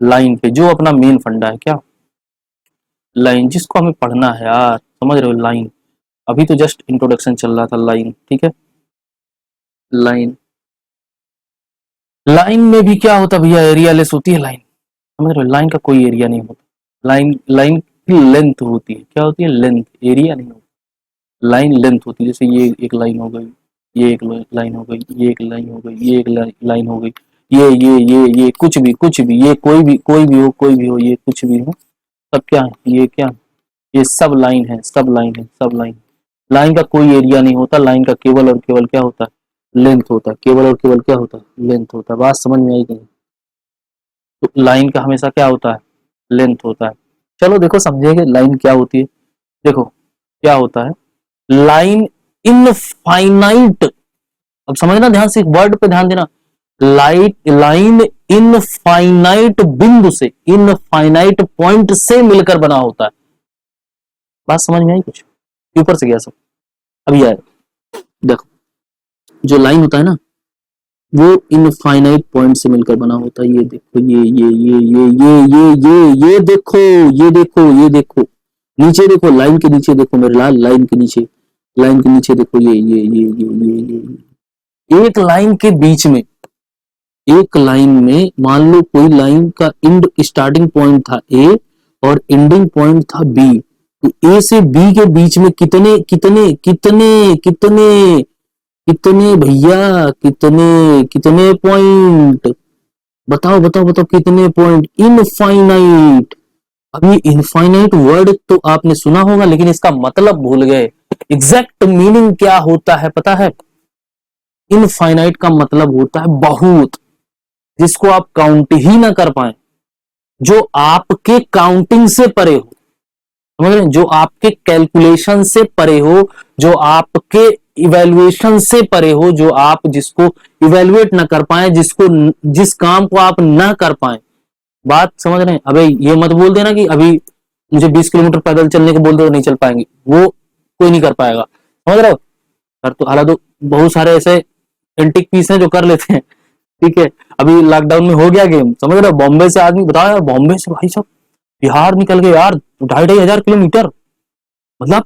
लाइन पे, जो अपना मेन फंडा है क्या, लाइन जिसको हमें पढ़ना है यार, समझ रहे हो, लाइन। अभी तो जस्ट इंट्रोडक्शन चल रहा था, लाइन, ठीक है। लाइन, लाइन में भी क्या होता है भैया, एरिया लेस होती है लाइन, समझ रहे हो, लाइन का कोई एरिया नहीं होता। लाइन, लाइन की लेंथ होती है, क्या होती है, लेंथ, एरिया नहीं होता। लाइन लेंथ होती है, जैसे ये एक लाइन हो गई, ये एक लाइन हो गई, ये एक लाइन हो गई, ये एक लाइन हो गई, ये कुछ भी ये कोई भी हो ये कुछ भी हो, सब क्या है, ये क्या, ये सब लाइन है, सब लाइन है, सब लाइन। लाइन का कोई एरिया नहीं होता, लाइन का केवल और केवल क्या होता है, लेंथ होता है, केवल और केवल क्या होता है, लेंथ होता है। बात समझ में आई कि नहीं। तो लाइन का हमेशा क्या होता है, लेंथ होता है। चलो देखो समझेंगे लाइन क्या होती है। देखो क्या होता है, लाइन इनफाइनाइट, अब समझना ध्यान से, एक वर्ड पे ध्यान देना, लाइन इनफाइनाइट बिंदु से, इनफाइनाइट पॉइंट से मिलकर बना होता है। बात समझ में आई कुछ, ऊपर से गया सब, अभी आए। देखो जो लाइन होता है ना वो इनफाइनाइट पॉइंट से मिलकर बना होता है। ये देखो ये देखो, ये देखो, ये देखो, नीचे देखो, लाइन के नीचे देखो मेरे लाल, लाइन के नीचे, लाइन के नीचे देखो, ये एक लाइन के बीच में, एक लाइन में मान लो कोई लाइन का इंड स्टार्टिंग पॉइंट था ए और एंडिंग पॉइंट था बी, तो ए से बी के बीच में कितने कितने कितने कितने कितने भैया, कितने कितने पॉइंट, बताओ बताओ बताओ कितने पॉइंट, इनफाइनाइट। अभी इनफाइनाइट वर्ड तो आपने सुना होगा लेकिन इसका मतलब भूल गए, एग्जैक्ट मीनिंग क्या होता है पता है, इनफाइनाइट का मतलब होता है बहुत, जिसको आप काउंट ही ना कर पाए, जो आपके काउंटिंग से परे हो, समझ रहे हैं, जो आपके कैलकुलेशन से परे हो, जो आपके इवेल्युएशन से परे हो, जो आप जिसको इवेल्युएट ना कर पाए, जिसको जिस काम को आप ना कर पाए। बात समझ रहे हैं। अबे ये मत बोल देना कि अभी मुझे 20 किलोमीटर पैदल चलने को बोल दो नहीं चल पाएंगे, वो कोई नहीं कर पाएगा, समझ रहे हो। कर तो हालांकि बहुत सारे ऐसे एंटिक पीस हैं जो कर लेते हैं, ठीक है। अभी लॉकडाउन में हो गया गेम, समझ रहे हो, बॉम्बे से आदमी, बताओ यार बॉम्बे से भाई साहब बिहार निकल गए यार, 2,500 किलोमीटर, मतलब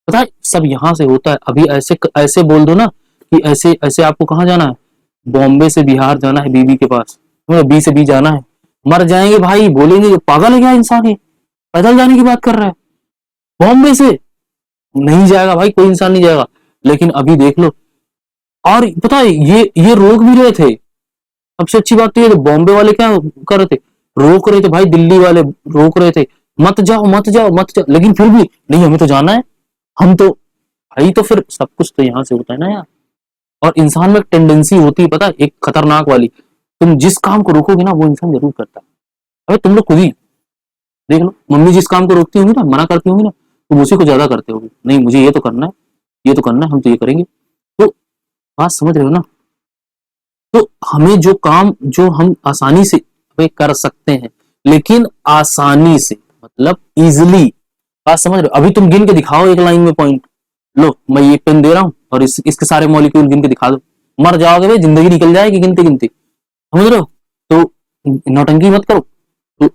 पता है सब यहाँ से होता है। अभी ऐसे ऐसे बोल दो ना कि ऐसे ऐसे आपको कहाँ जाना है, बॉम्बे से बिहार जाना है बीबी के पास, बी से बी जाना है, मर जाएंगे भाई, बोलेंगे पागल है क्या इंसान, ये पैदल जाने की बात कर रहा है, बॉम्बे से नहीं जाएगा भाई, कोई इंसान नहीं जाएगा। लेकिन अभी देख लो, और पता है ये रोक भी रहे थे, सबसे अच्छी बात तो ये बॉम्बे वाले क्या कर रहे थे, रोक रहे थे भाई, दिल्ली वाले रोक रहे थे, मत जाओ मत जाओ मत जाओ, लेकिन फिर भी नहीं हमें तो जाना है, हम तो भाई, तो फिर सब कुछ तो यहाँ से होता है ना यार। और इंसान में एक टेंडेंसी होती है पता है, एक खतरनाक वाली, तुम जिस काम को रोकोगे ना वो इंसान जरूर करता है। अरे तुम लोग खुद ही देख लो, मम्मी जिस काम को रोकती होंगी ना, मना करती होंगी ना, तुम उसी को ज्यादा करते होगे, नहीं मुझे ये तो करना है, ये तो करना है, हम तो ये करेंगे। तो बात समझ रहे हो ना। तो हमें जो काम जो हम आसानी से कर सकते हैं, लेकिन आसानी से मतलब इजिली, बात समझ रहे हो? अभी तुम गिन के दिखाओ एक लाइन में पॉइंट, लो मैं ये पेन दे रहा हूं और इसके सारे मॉलिक्यूल गिन के दिखा दो, मर जाओगे भाई, जिंदगी निकल जाएगी गिनते गिनते, समझ रहे हो? तो नौटंकी मत करो। तो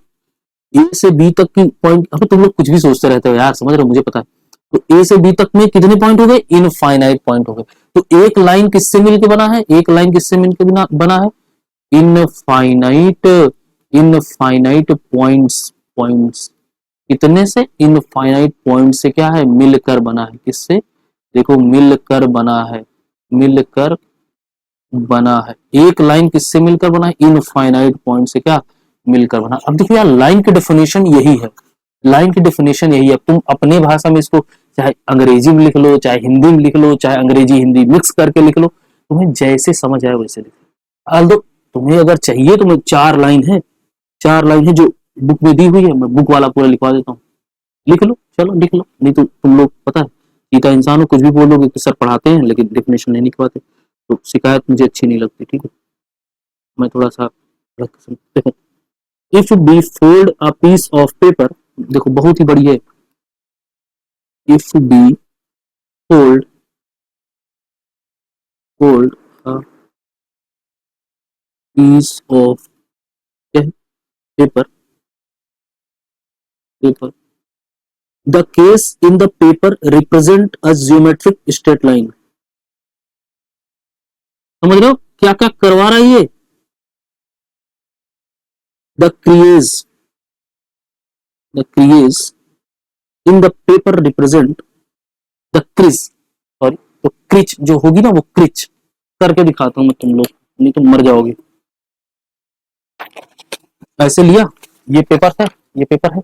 ए से बी तक की पॉइंट, अभी तुम लोग कुछ भी सोचते रहते हो यार, समझ रहे हो, मुझे पता है। तो ए से बी तक में कितने पॉइंट हो गए? इनफाइनाइट पॉइंट हो गए। तो एक लाइन किससे मिलकर बना है? एक लाइन किससे मिलकर बना है? इनफाइनाइट, इनफाइनाइट पॉइंट्स, पॉइंट्स कितने से? इनफाइनाइट पॉइंट से क्या है? मिलकर बना है। किससे? देखो मिलकर बना है, मिलकर बना है। एक लाइन किससे मिलकर बना है? इनफाइनाइट पॉइंट से क्या मिलकर बना। अब देखो यार, लाइन की डेफिनेशन यही है, लाइन की डेफिनेशन यही है। तुम अपने भाषा में इसको चाहे अंग्रेजी में लिख लो, चाहे हिंदी में लिख लो, चाहे अंग्रेजी हिंदी मिक्स करके लिख लो, तुम्हें जैसे समझ आए वैसे लिखो। although तुम्हें अगर चाहिए तो मैं 4 लाइन है, 4 लाइन है जो बुक में दी हुई है, मैं बुक वाला पूरा लिखवा देता हूँ, लिख लो, चलो लिख लो। नहीं तो तुम लोग पता है सीधा इंसान हो, कुछ भी बोलोगे कि सर पढ़ाते हैं लेकिन डेफिनेशन नहीं लिखवाते, तो शिकायत मुझे अच्छी नहीं लगती, ठीक है? मैं थोड़ा सा देखो, if B fold a piece of paper, देखो बहुत ही बड़ी है, if B fold, fold a piece of paper, paper, the case in the paper represent a geometric straight line. समझ रहे हो क्या क्या करवा रहा है ये? The crease, the crease in the paper represent the crease, sorry, तो क्रिच जो होगी ना वो क्रिच करके दिखाता हूं मैं, तुम लोग नहीं तो मर जाओगे। ऐसे लिया, ये पेपर है, ये पेपर है,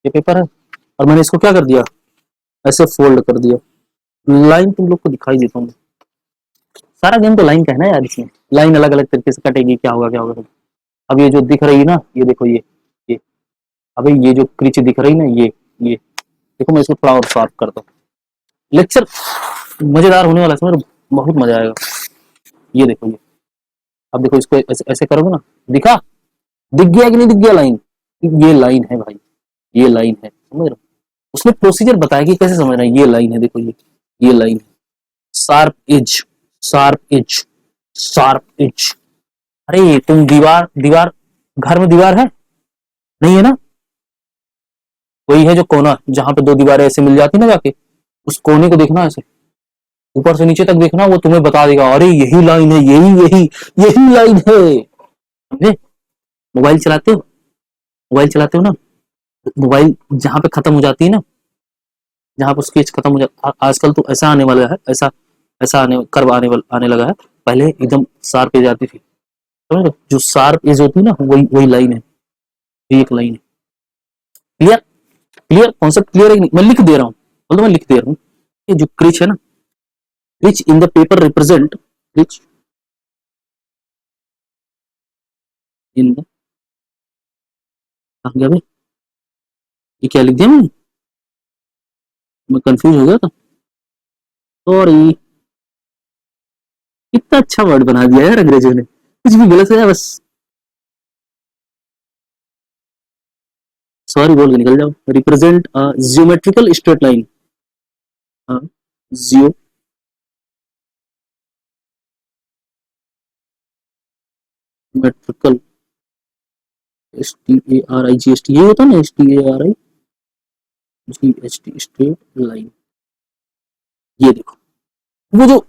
ये पेपर है, और मैंने इसको क्या कर दिया? ऐसे फोल्ड कर दिया। लाइन तुम लोग को दिखाई देता हूँ, सारा गेम तो लाइन का है ना यार, इसमें लाइन अलग अलग तरीके से कटेगी, क्या होगा क्या होगा। अब ये जो दिख रही है ना, ये देखो ये अबे ये जो क्रिच दिख रही है ना, ये देखो, मैं इसको थोड़ा और शार्प करता हूँ। लेक्चर मजेदार होने वाला है, समझ, बहुत मजा आएगा। ये देखो ये, अब देखो इसको ऐसे, ऐसे करोगे ना, दिखा, दिख गया कि नहीं दिख गया लाइन? ये लाइन है भाई, ये लाइन है, समझ रहे हो? उसने प्रोसीजर बताया कि कैसे समझना है। ये लाइन है, देखो ये लाइन है, sharp edge, sharp edge, sharp edge. अरे तुम दीवार, दीवार, घर में दीवार है नहीं है ना? वही है जो कोना, जहां पे दो दीवारें ऐसे मिल जाती ना जाके, उस कोने को देखना ऐसे, ऊपर से नीचे तक देखना, वो तुम्हें बता देगा अरे यही लाइन है, यही यही यही लाइन है, समझे? मोबाइल चलाते हो, मोबाइल चलाते हो ना, मोबाइल जहां पे खत्म हो जाती है ना, जहां पर स्केच खत्म हो जाता, आजकल तो ऐसा आने वाला है, ऐसा ऐसा आने कर्व आने लगा है, पहले एकदम शार्प एज आती थी, समझ रहे? जो शार्प एज होती है ना, वही वही लाइन है, एक लाइन है। क्लियर? क्लियर कॉन्सेप्ट, क्लियर है कि नहीं? मैं लिख दे रहा हूँ, बोल दो, मैं लिख दे रहा हूँ। ये जो क्रिच है ना, crease in the paper represent, crease in the, गया भाई, ये क्या लिख दिया मैं कंफ्यूज हो गया था, सॉरी। इतना अच्छा वर्ड बना दिया यार अंग्रेजों ने, कुछ भी गलत है बस सॉरी बोल के निकल जाओ। Represent geometrical straight line, geometrical, STARIGST, ये होता है ना, STARIGST, स्ट्रेट लाइन। ये देखो, वो जो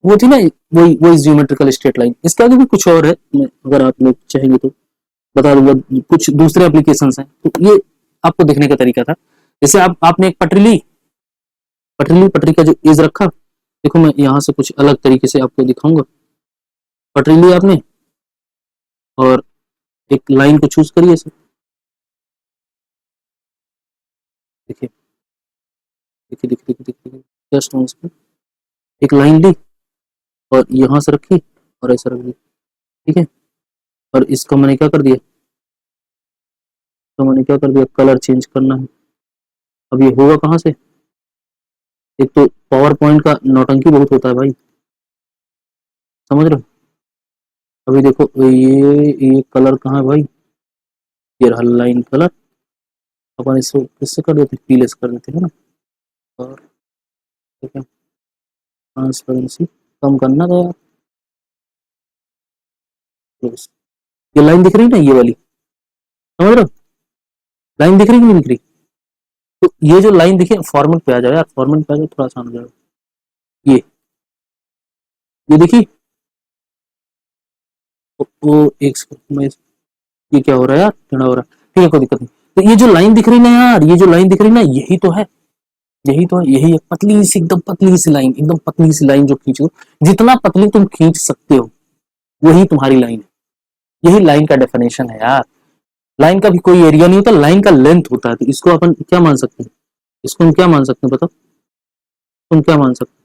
वो थी ना, वही वही जियोमेट्रिकल स्ट्रेट लाइन। इसके आगे भी कुछ और है, मैं अगर आप लोग चाहेंगे तो बता दूंगा, कुछ दूसरे एप्लीकेशन हैं, तो ये आपको देखने का तरीका था। जैसे आपने एक पटरी ली, पटरी, पटरी का जो एज रखा, देखो मैं यहाँ से कुछ अलग तरीके से आपको दिखाऊंगा। पटरी ली आपने और एक लाइन को चूज करिए सर, देखिए देखिए देखिए देखिए देखिए, जस्ट एक लाइन ली और यहाँ से रखी और ऐसा रख दी, ठीक है? और इसका मैंने क्या कर दिया, तो मैंने क्या कर दिया, कलर चेंज करना है। अब ये होगा कहाँ से? एक तो पावर पॉइंट का नौटंकी बहुत होता है भाई, समझ रहे हो? अभी देखो ये कलर कहाँ है भाई, ये रहा लाइन कलर। अपन इसको किससे कर देते, पीले से कर देते है ना। और ठीक है, ट्रांसपेरेंसी कम करना था यार। Yes. ये लाइन दिख रही है ना, ये वाली, समझ रहे हो, लाइन दिख रही कि नहीं दिख रही। तो ये जो लाइन दिखी, फॉर्मेट पे आ जाओ यार, फॉर्मेट पे आ जाओ, थोड़ा आसान हो जाएगा। ये देखी। वो एक second में, ये क्या हो रहा है यार, टेढ़ा हो रहा है, ठीक है कोई दिक्कत नहीं। तो ये जो लाइन दिख रही ना यार, ये जो लाइन दिख रही ना, यही तो है, यही तो है, यही है पतली सी, एकदम पतली सी लाइन, एकदम पतली सी लाइन जो खींचो, जितना पतली तुम खींच सकते हो वही तुम्हारी लाइन है। यही लाइन का डेफिनेशन है यार। लाइन का भी कोई एरिया नहीं होता, लाइन का लेंथ होता है। तो इसको अपन क्या मान सकते हैं, इसको हम क्या मान सकते हैं बताओ, तुम क्या मान सकते हैं,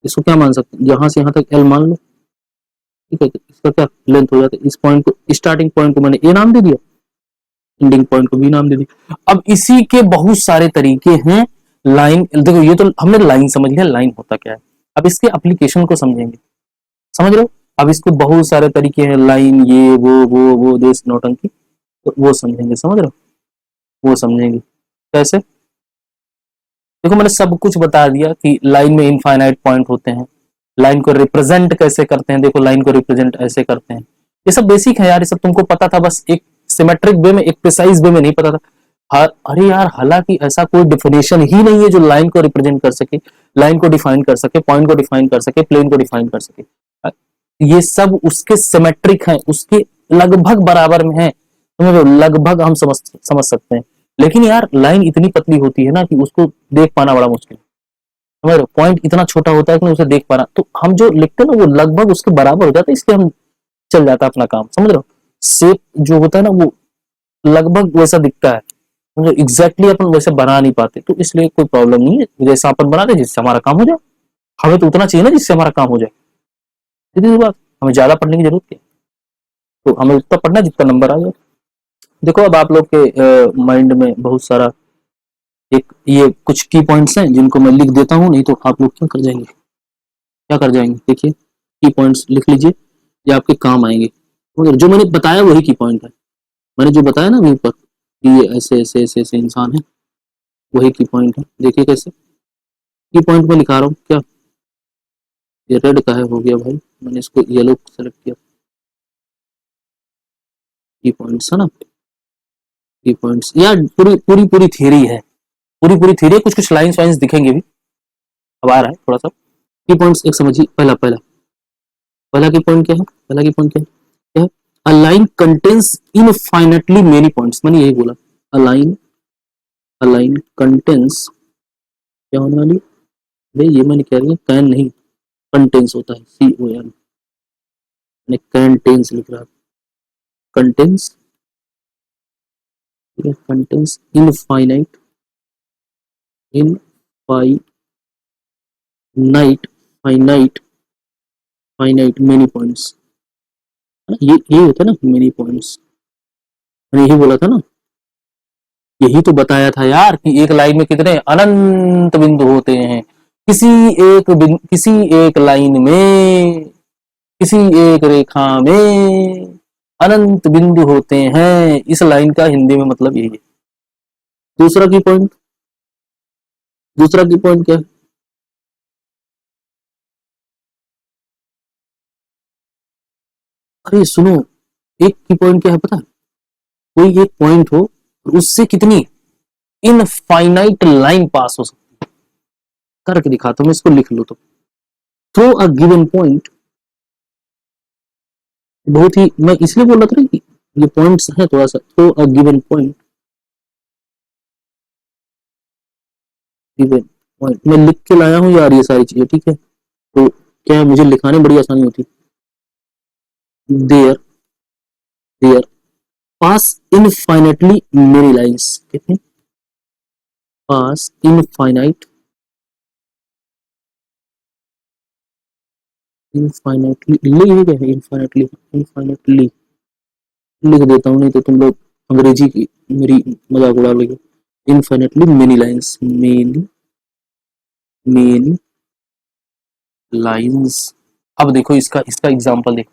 इसको क्या मान सकते हैं, यहाँ से यहाँ तक एल मान लो, ठीक है, इसका क्या लेंथ हो जाता है। इस पॉइंट को, स्टार्टिंग पॉइंट को मैंने ए नाम दे दिया, एंडिंग पॉइंट को बी नाम दे दिया। अब इसी के बहुत सारे तरीके हैं। लाइन देखो, ये तो हमने लाइन समझ लिया, लाइन होता क्या है। अब इसके एप्लीकेशन को समझेंगे, समझ रहे हो। अब इसको बहुत सारे तरीके हैं, लाइन, ये वो देश नौटंकी, तो वो समझेंगे, समझ रहे हो, वो समझेंगे कैसे। देखो मैंने सब कुछ बता दिया कि लाइन में इनफाइनाइट पॉइंट होते हैं, लाइन को रिप्रेजेंट कैसे करते हैं, देखो लाइन को रिप्रेजेंट ऐसे करते हैं। ये सब बेसिक है यार, ये सब तुमको पता था, बस एक सिमेट्रिक वे में, एक प्रिसाइज वे में नहीं पता था। अरे यार, हालांकि ऐसा कोई डिफिनेशन ही नहीं है जो लाइन को रिप्रेजेंट कर सके, लाइन को डिफाइन कर सके, पॉइंट को डिफाइन कर सके, प्लेन को डिफाइन कर सके। ये सब उसके सिमेट्रिक हैं, उसके लगभग बराबर में है, समझो, लगभग हम समझ सकते हैं। लेकिन यार लाइन इतनी पतली होती है ना कि उसको देख पाना बड़ा मुश्किल है, समझ रहे हो। पॉइंट इतना छोटा होता है कि उसे देख पाना, तो हम जो लिखते हैं ना वो लगभग उसके बराबर हो जाता है, इसलिए हम चल जाता है अपना काम, समझ रहे हो। शेप जो होता है ना वो लगभग वैसा दिखता है, समझो, एग्जैक्टली अपन वैसे बना नहीं पाते, तो इसलिए कोई प्रॉब्लम नहीं है, जैसा अपन बनाते जिससे हमारा काम हो जाए। हमें तो उतना चाहिए ना जिससे हमारा काम हो जाए, सीधी सी बात। हमें ज्यादा पढ़ने की जरूरत क्या है, तो हमें उतना पढ़ना जितना नंबर आ जाए। देखो अब आप लोग के माइंड में बहुत सारा, एक ये कुछ की पॉइंट्स हैं जिनको मैं लिख देता हूँ, नहीं तो आप लोग क्या कर जाएंगे, क्या कर जाएंगे, देखिए की पॉइंट्स लिख लीजिए, ये आपके काम आएंगे। और जो मैंने बताया वही की पॉइंट है, मैंने जो बताया ना अभी ऊपर कि ये ऐसे ऐसे ऐसे ऐसे इंसान है, वही की पॉइंट है। देखिए कैसे की पॉइंट में लिखा रहा हूँ क्या, ये रेड का है, हो गया भाई, मैंने इसको येलो सेलेक्ट किया, की पॉइंट्स है ना, की पॉइंट्स यार, पूरी पूरी पूरी थियरी है, पूरी पूरी थियरी, कुछ कुछ लाइंस वाइंस दिखेंगे भी, अब आ रहा है थोड़ा सा। की पॉइंट्स एक समझिए, पहला पहला पहला की पॉइंट क्या है, पहला की पॉइंट क्या है, क्या है, a line contains infinitely many points, मैंने यही बोला, a line, a line contains, क्या होने वाली भाई, ये मैंने कह रही है, कैन नहीं, कंटेन्स होता है, CON, मैंने कंटेन्स लिख रहा, कंटेन्स, ठीक है, contains infinite, infinite, finite, finite many points, ये होता है ना मेनी पॉइंट्स, मैंने यही बोला था ना, यही तो बताया था यार कि एक लाइन में कितने अनंत बिंदु होते हैं, किसी किसी एक लाइन में, किसी एक रेखा में अनंत बिंदु होते हैं, इस लाइन का हिंदी में मतलब यही है। दूसरा की पॉइंट, दूसरा की पॉइंट क्या है, अरे सुनो, एक की पॉइंट क्या है पता है, कोई एक पॉइंट हो और उससे कितनी इनफाइनाइट लाइन पास हो सकती, करके दिखाता हूं मैं, इसको लिख लो तो, थ्रो अ गिवन पॉइंट, बहुत ही, मैं इसलिए बोल रहा था कि ये पॉइंट्स हैं थोड़ा सा, through a given point, given point मैं लिख के लाया हूं यार ये सारी चीजें, ठीक है, तो क्या है, मुझे लिखाने में बड़ी आसानी होती है। There, there pass infinitely many lines, कितनी, पास इनफाइनाइट, इनफाइनेटली, ये क्या है, इनफाइनेटली, इनफाइनेटली लिख देता हूँ, नहीं तो तुम लोग अंग्रेजी की मेरी मजाक उड़ा लोगे। Infinitely many lines, many, many lines. अब देखो इसका इसका एग्जांपल देखो,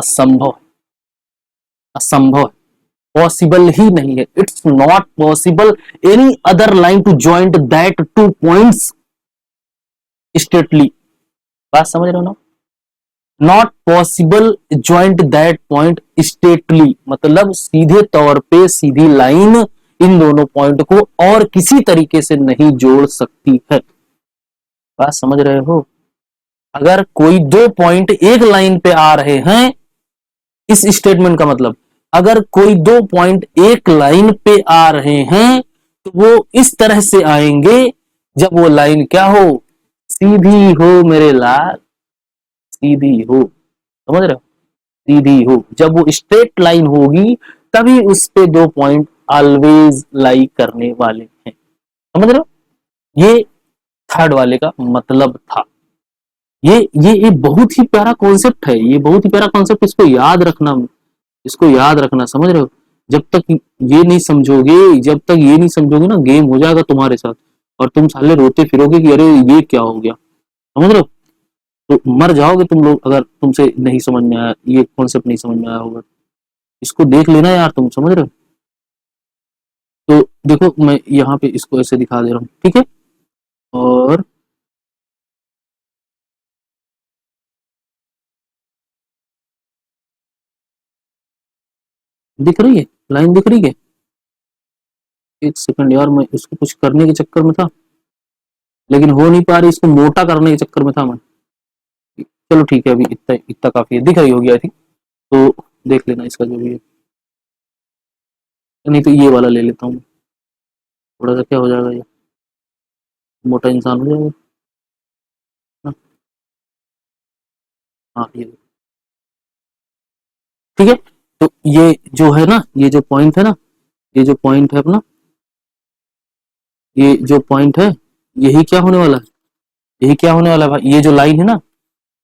असंभव, असंभव, पॉसिबल ही नहीं है, it's not possible any other line to joint that two points straightly. बात समझ रहे हो ना? Not possible joint that point straightly, मतलब सीधे तौर पे सीधी लाइन इन दोनों पॉइंट को और किसी तरीके से नहीं जोड़ सकती है। बात समझ रहे हो? अगर कोई दो पॉइंट एक लाइन पे आ रहे हैं, इस स्टेटमेंट का मतलब अगर कोई दो पॉइंट एक लाइन पे आ रहे हैं तो वो इस तरह से आएंगे जब वो लाइन क्या हो, सीधी हो मेरे लाल, सीधी हो। समझ रहे हो? सीधी हो, जब वो स्ट्रेट लाइन होगी तभी उस पे दो पॉइंट ऑलवेज लाई करने वाले हैं। समझ रहे हो? ये थर्ड वाले का मतलब था। ये बहुत ही प्यारा कॉन्सेप्ट है, ये बहुत ही प्यारा कॉन्सेप्ट, इसको याद रखना, इसको याद रखना। समझ रहे हो? जब तक ये नहीं समझोगे, जब तक ये नहीं समझोगे ना, गेम हो जाएगा तुम्हारे साथ और तुम साले रोते फिरोगे कि अरे ये क्या हो गया। समझ रहे हो? तो मर जाओगे तुम लोग अगर तुमसे नहीं समझ में आया, ये कॉन्सेप्ट नहीं समझ में आया होगा। इसको देख लेना यार, तुम समझ रहे हो? तो देखो मैं यहाँ पे इसको ऐसे दिखा दे रहा हूँ, ठीक है? और दिख रही है, लाइन दिख रही है? एक सेकंड यार, मैं इसको कुछ करने के चक्कर में था लेकिन हो नहीं पा रही, इसको मोटा करने के चक्कर में था मैं। चलो ठीक है, अभी इतना इतना काफी है, दिख रही होगी आई थिंक। तो देख लेना इसका जो भी है, नहीं तो ये वाला ले लेता हूँ, थोड़ा सा क्या हो जाएगा, ये मोटा इंसान हो जाएगा ना। हाँ ये ठीक है। तो ये जो है ना, ये जो पॉइंट है ना, ये जो पॉइंट है अपना, ये जो पॉइंट है, यही क्या होने वाला है, यही क्या होने वाला है भाई, ये जो लाइन है ना,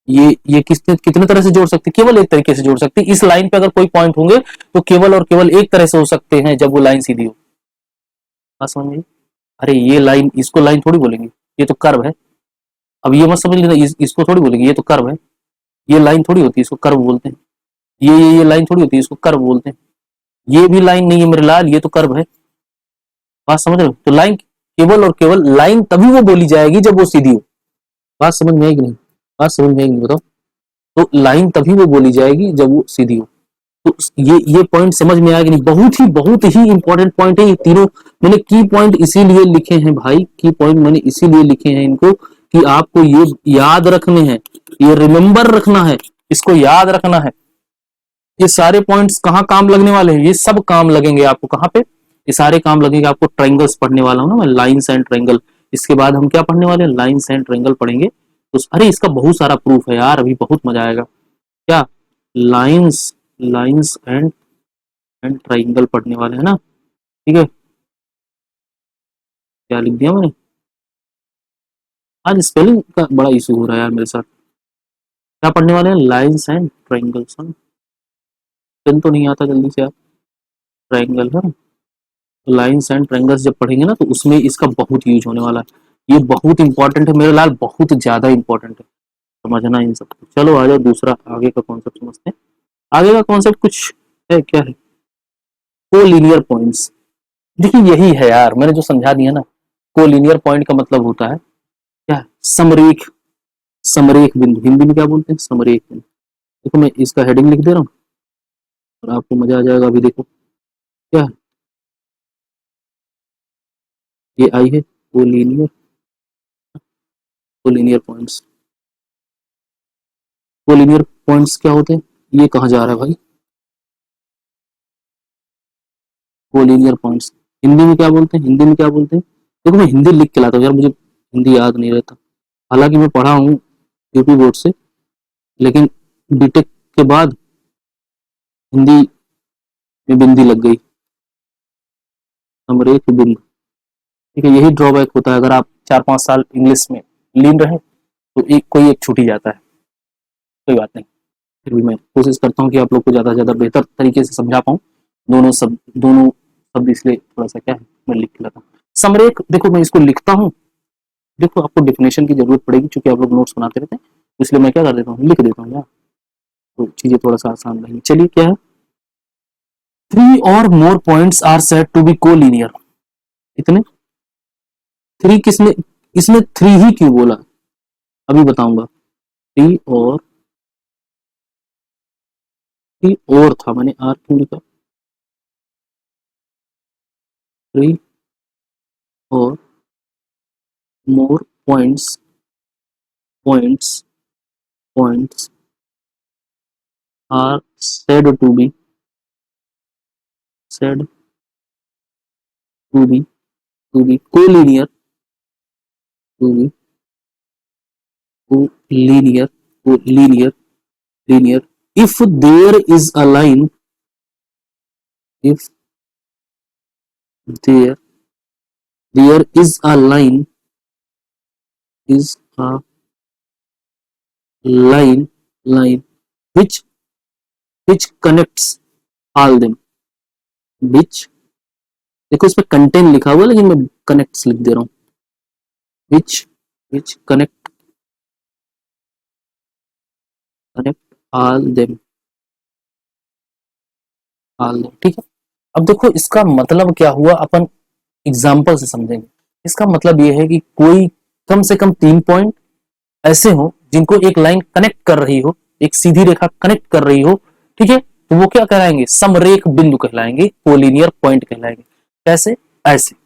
ये किसने कितने तरह से जोड़ सकती है? केवल एक तरीके से जोड़ सकती है। इस लाइन पे अगर कोई पॉइंट होंगे तो केवल और केवल एक तरह से हो सकते हैं, जब वो लाइन सीधी हो। बात समझ में आई? अरे ये लाइन, इसको लाइन थोड़ी बोलेंगे, ये तो कर्व है। अब ये मत समझ लेना, इसको थोड़ी बोलेंगे, ये तो कर्व है। ये लाइन थोड़ी होती है, इसको कर्व बोलते हैं। ये लाइन थोड़ी होती है, इसको कर्व बोलते हैं। ये भी लाइन नहीं है मेरे लाल, ये तो कर्व है। बात समझ रहे हो? तो लाइन केवल और केवल लाइन तभी वो बोली जाएगी जब वो सीधी हो। बात समझ में आएगी नहीं? बात समझ में आएगी बताओ? तो लाइन तभी वो बोली जाएगी जब वो सीधी हो। तो ये पॉइंट समझ में आएगा नहीं, बहुत ही इंपॉर्टेंट पॉइंट है ये तीनों। मैंने की पॉइंट इसीलिए लिखे हैं भाई, की पॉइंट मैंने इसीलिए लिखे हैं इनको कि आपको ये याद रखने हैं, ये रिमेंबर रखना है, इसको याद रखना है। ये सारे पॉइंट्स कहाँ काम लगने वाले हैं? ये सब काम लगेंगे आपको कहाँ पे? ये सारे काम लगेंगे आपको, ट्रायंगल्स पढ़ने वाला हूँ ना मैं, लाइंस एंड ट्रायंगल। इसके बाद हम क्या पढ़ने वाले हैं? लाइंस एंड ट्रायंगल पढ़ेंगे। तो अरे इसका बहुत सारा प्रूफ है यार, अभी बहुत मजा आएगा। क्या? लाइंस, लाइंस एंड ट्रायंगल पढ़ने वाले हैं ना, ठीक है? क्या लिख दिया मैंने? आज स्पेलिंग का बड़ा इशू हो रहा है यार मेरे साथ। क्या पढ़ने वाले हैं? Lines and triangles. पेन तो नहीं आता जल्दी से यार। ट्रायंगल है, लाइंस एंड ट्रायंगल्स जब पढ़ेंगे ना तो उसमें इसका बहुत यूज होने वाला है। ये बहुत इंपॉर्टेंट है मेरे लाल, बहुत ज्यादा इंपॉर्टेंट है, समझना इन सबको। चलो आ जाओ, दूसरा आगे का कॉन्सेप्ट समझते हैं। आगे का कॉन्सेप्ट कुछ है, क्या है? Collinear points. देखिए यही है यार, मैंने जो समझा दिया ना, कोलिनियर पॉइंट का मतलब होता है क्या? समरेख, समरेख बिंदु, हिंदी में क्या बोलते हैं? समरेख बिंदु। देखो मैं इसका हेडिंग लिख दे रहा हूँ और आपको मजा आ जाएगा। अभी देखो क्या है, ये आई है collinear, collinear points. Collinear points क्या होते हैं? ये कहाँ जा रहा है भाई? कोलिनियर पॉइंट्स हिंदी में क्या बोलते हैं? हिंदी में क्या बोलते हैं? देखो मैं हिंदी लिख के लाता हूँ यार, मुझे हिंदी याद नहीं रहता। हालांकि मैं पढ़ा हूँ यूपी बोर्ड से, लेकिन बीटेक के बाद हिंदी में बिंदी लग गई, नंबर एक बिंदु। ठीक है, यही ड्रॉबैक होता है, अगर आप 4-5 साल इंग्लिश में लीन रहे तो एक कोई एक छूट ही जाता है। कोई बात नहीं, फिर भी मैं कोशिश करता हूँ कि आप लोग को ज़्यादा से ज़्यादा बेहतर तरीके से समझा पाऊँ। दोनों शब्द इसलिए थोड़ा सा क्या है, मैं लिख के लाता हूँ। समरेख, देखो मैं इसको लिखता हूँ। देखो आपको डेफिनेशन की जरूरत पड़ेगी क्योंकि आप लोग नोट्स बनाते रहते हैं, इसलिए मैं क्या कर देता हूँ, लिख देता हूँ यार। तो चीजें थोड़ा सा आसान रहेंगी। चलिए क्या है, 3 or more points are said to be collinear. इतने 3 किसने, इसमें 3 ही क्यों बोला अभी बताऊंगा। 3 और था, मैंने आर क्यों लिखा, 3 or more points are said to be collinear, to be collinear, linear if there is a line, if there is a line, line which connects all them, which, देखो इसमें कंटेंट लिखा हुआ है लेकिन मैं कनेक्ट्स लिख दे रहा हूँ, which connect all them, ठीक है। अब देखो इसका मतलब क्या हुआ, अपन एग्जाम्पल से समझेंगे। इसका मतलब ये है कि कोई कम से कम 3 पॉइंट ऐसे हो जिनको एक लाइन कनेक्ट कर रही हो, एक सीधी रेखा कनेक्ट कर रही हो, ठीक है, तो वो क्या कहलाएंगे, समरेख बिंदु कहलाएंगे, कोलिनियर पॉइंट कहलाएंगे। कैसे, ऐसे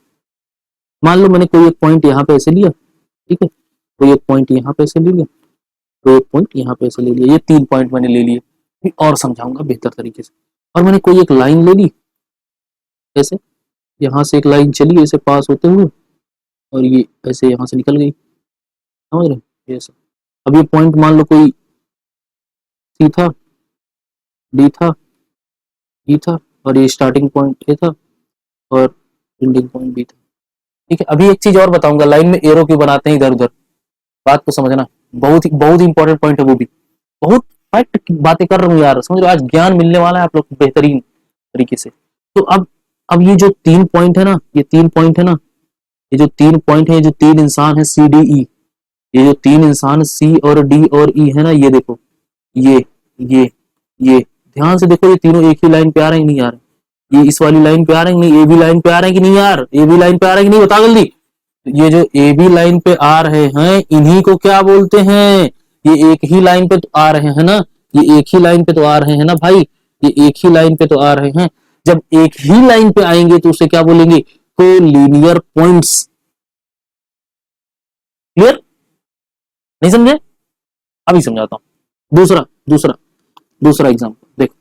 मान लो मैंने कोई एक पॉइंट यहाँ पे ऐसे लिया, ठीक है, कोई एक पॉइंट यहाँ पे ऐसे ले लिया, कोई एक पॉइंट यहाँ पे ऐसे ले लिया, ये 3 पॉइंट मैंने ले लिए, और समझाऊंगा बेहतर तरीके से। और मैंने कोई एक लाइन ले ली, ऐसे यहाँ से एक लाइन चली ऐसे पास होते हुए, और ये ऐसे यहाँ से निकल गई, समझ रहे, ये सब। अब ये पॉइंट मान लो कोई सी था, डी था, ई था, और ये स्टार्टिंग पॉइंट ए था, और एंडिंग पॉइंट बी था, ठीक है। अभी एक चीज और बताऊंगा, लाइन में एरो क्यों बनाते हैं इधर उधर, बात को समझना, बहुत इंपॉर्टेंट पॉइंट है वो भी, बहुत फैक्ट की बातें कर रहा हूँ यार, समझ लो आज ज्ञान मिलने वाला है आप लोग बेहतरीन तरीके से। तो अब ये जो 3 पॉइंट है ना, ये 3 पॉइंट है ना, ये जो 3 पॉइंट है, जो 3 इंसान है सी डी ई, ये जो 3 इंसान सी और डी और ई है ना, ये देखो, ये ये ध्यान से देखो, ये तीनों एक ही लाइन पे आ रहे हैं नहीं आ रहे, ये इस वाली लाइन पे आ रहे हैं नहीं, ए बी लाइन पे आ रहे हैं कि नहीं यार, ए बी लाइन पे आ रहे हैं कि नहीं, बता जल्दी। ये जो ए बी लाइन पे आ रहे हैं इन्हीं को क्या बोलते हैं, ये एक ही लाइन पे तो आ रहे हैं ना, ये एक ही लाइन पे तो आ रहे हैं ना भाई, ये एक ही लाइन पे तो आ रहे हैं। जब एक ही लाइन पे आएंगे तो उसे क्या बोलेंगे, कोलिनियर पॉइंट्स। क्लियर, नहीं समझे, अभी समझाता हूं। दूसरा दूसरा दूसरा एग्जांपल देखो,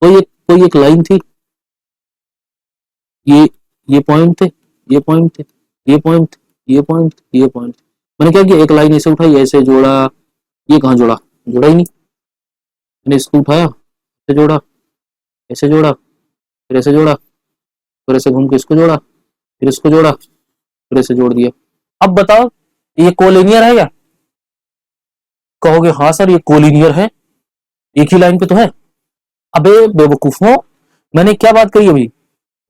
कोई एक लाइन थी, ये पॉइंट थे, ये पॉइंट थे, ये पॉइंट, ये पॉइंट, ये पॉइंट। मैंने क्या किया, एक लाइन ऐसे उठाई, ऐसे जोड़ा, ये कहां जोड़ा, जोड़ा ही नहीं, मैंने इसको उठाया, ऐसे जोड़ा, ऐसे जोड़ा, फिर ऐसे जोड़ा, फिर ऐसे घूम के इसको जोड़ा, फिर इसको जोड़ा, फिर ऐसे जोड़ दिया। अब बताओ ये कोलिनियर है क्या, कहोगे हाँ सर ये कोलिनियर है, एक ही लाइन पे तो है। अबे बेवकूफों, मैंने क्या बात कही अभी,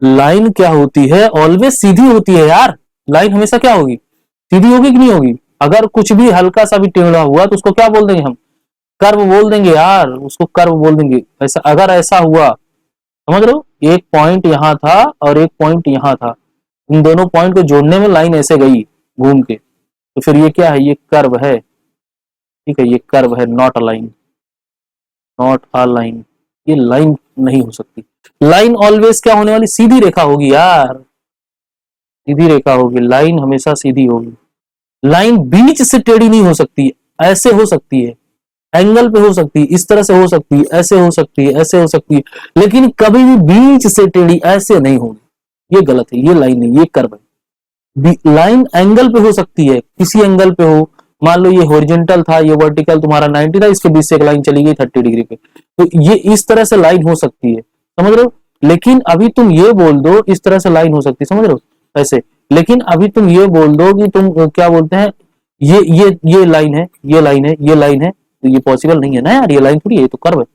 लाइन क्या होती है, ऑलवेज सीधी होती है यार, लाइन हमेशा क्या होगी, सीधी होगी कि नहीं होगी। अगर कुछ भी हल्का सा भी टेढ़ा हुआ तो उसको क्या बोल देंगे हम, कर्व बोल देंगे यार, उसको कर्व बोल देंगे। ऐसा अगर ऐसा हुआ, समझ रहे हो, एक पॉइंट यहाँ था और एक पॉइंट यहाँ था, इन दोनों पॉइंट को जोड़ने में लाइन ऐसे गई घूम के, तो फिर ये क्या है, ये कर्व है, ठीक है, ये कर्व है, not a line, not a line, ये लाइन नहीं हो सकती। लाइन ऑलवेज क्या होने वाली, सीधी रेखा होगी यार, सीधी रेखा होगी, लाइन हमेशा सीधी होगी। लाइन बीच से टेढ़ी नहीं हो सकती, ऐसे हो सकती है, एंगल पे हो सकती है, इस तरह से हो सकती है, ऐसे हो सकती है, ऐसे हो सकती है, लेकिन कभी भी बीच से टेढ़ी ऐसे नहीं होगी, ये गलत है, ये लाइन नहीं, ये कर्व है। लाइन एंगल पे हो सकती है, किसी एंगल पे हो, मान लो ये हॉरिजॉन्टल था, ये वर्टिकल तुम्हारा 90 था, इसके बीच से एक लाइन चली गई 30 डिग्री पे, तो ये इस तरह से लाइन हो सकती है, समझ रहे हो। लेकिन अभी तुम ये बोल दो इस तरह से लाइन हो सकती है, समझ रहे हो ऐसे, लेकिन अभी तुम ये बोल दो कि तुम क्या बोलते हैं, ये लाइन है, ये लाइन है, ये लाइन है, तो ये पॉसिबल नहीं है ना यार, ये लाइन थोड़ी है, ये तो कर्व है।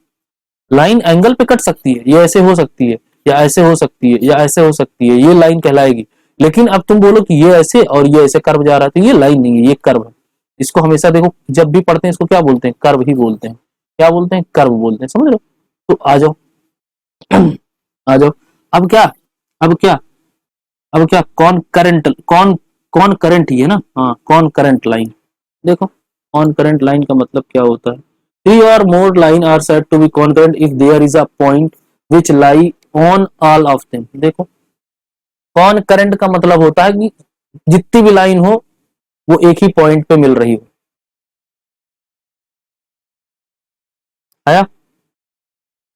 लाइन एंगल पे कट सकती है, ये ऐसे हो सकती है, या ऐसे हो सकती है, या ऐसे हो सकती है, ये लाइन कहलाएगी। लेकिन अब तुम बोलो कि ये ऐसे और ये ऐसे कर्व जा रहा है, तो ये लाइन नहीं है, ये कर्व है। इसको हमेशा देखो जब भी पढ़ते हैं इसको क्या बोलते हैं, कर्व ही बोलते हैं। क्या बोलते हैं, कर्व बोलते हैं, समझ रहे हो। तो आ जाओ आ जाओ। अब क्या, अब क्या, अब क्या, कौन करंट, कौन करंट ही है ना, हाँ कौन करंट लाइन। देखो कौन करंट लाइन का मतलब क्या होता है, three or more line are said to be concurrent if there is a point which lie on all of them. देखो कौन करंट का मतलब होता है कि जितनी भी लाइन हो वो एक ही पॉइंट पे मिल रही हो। आया,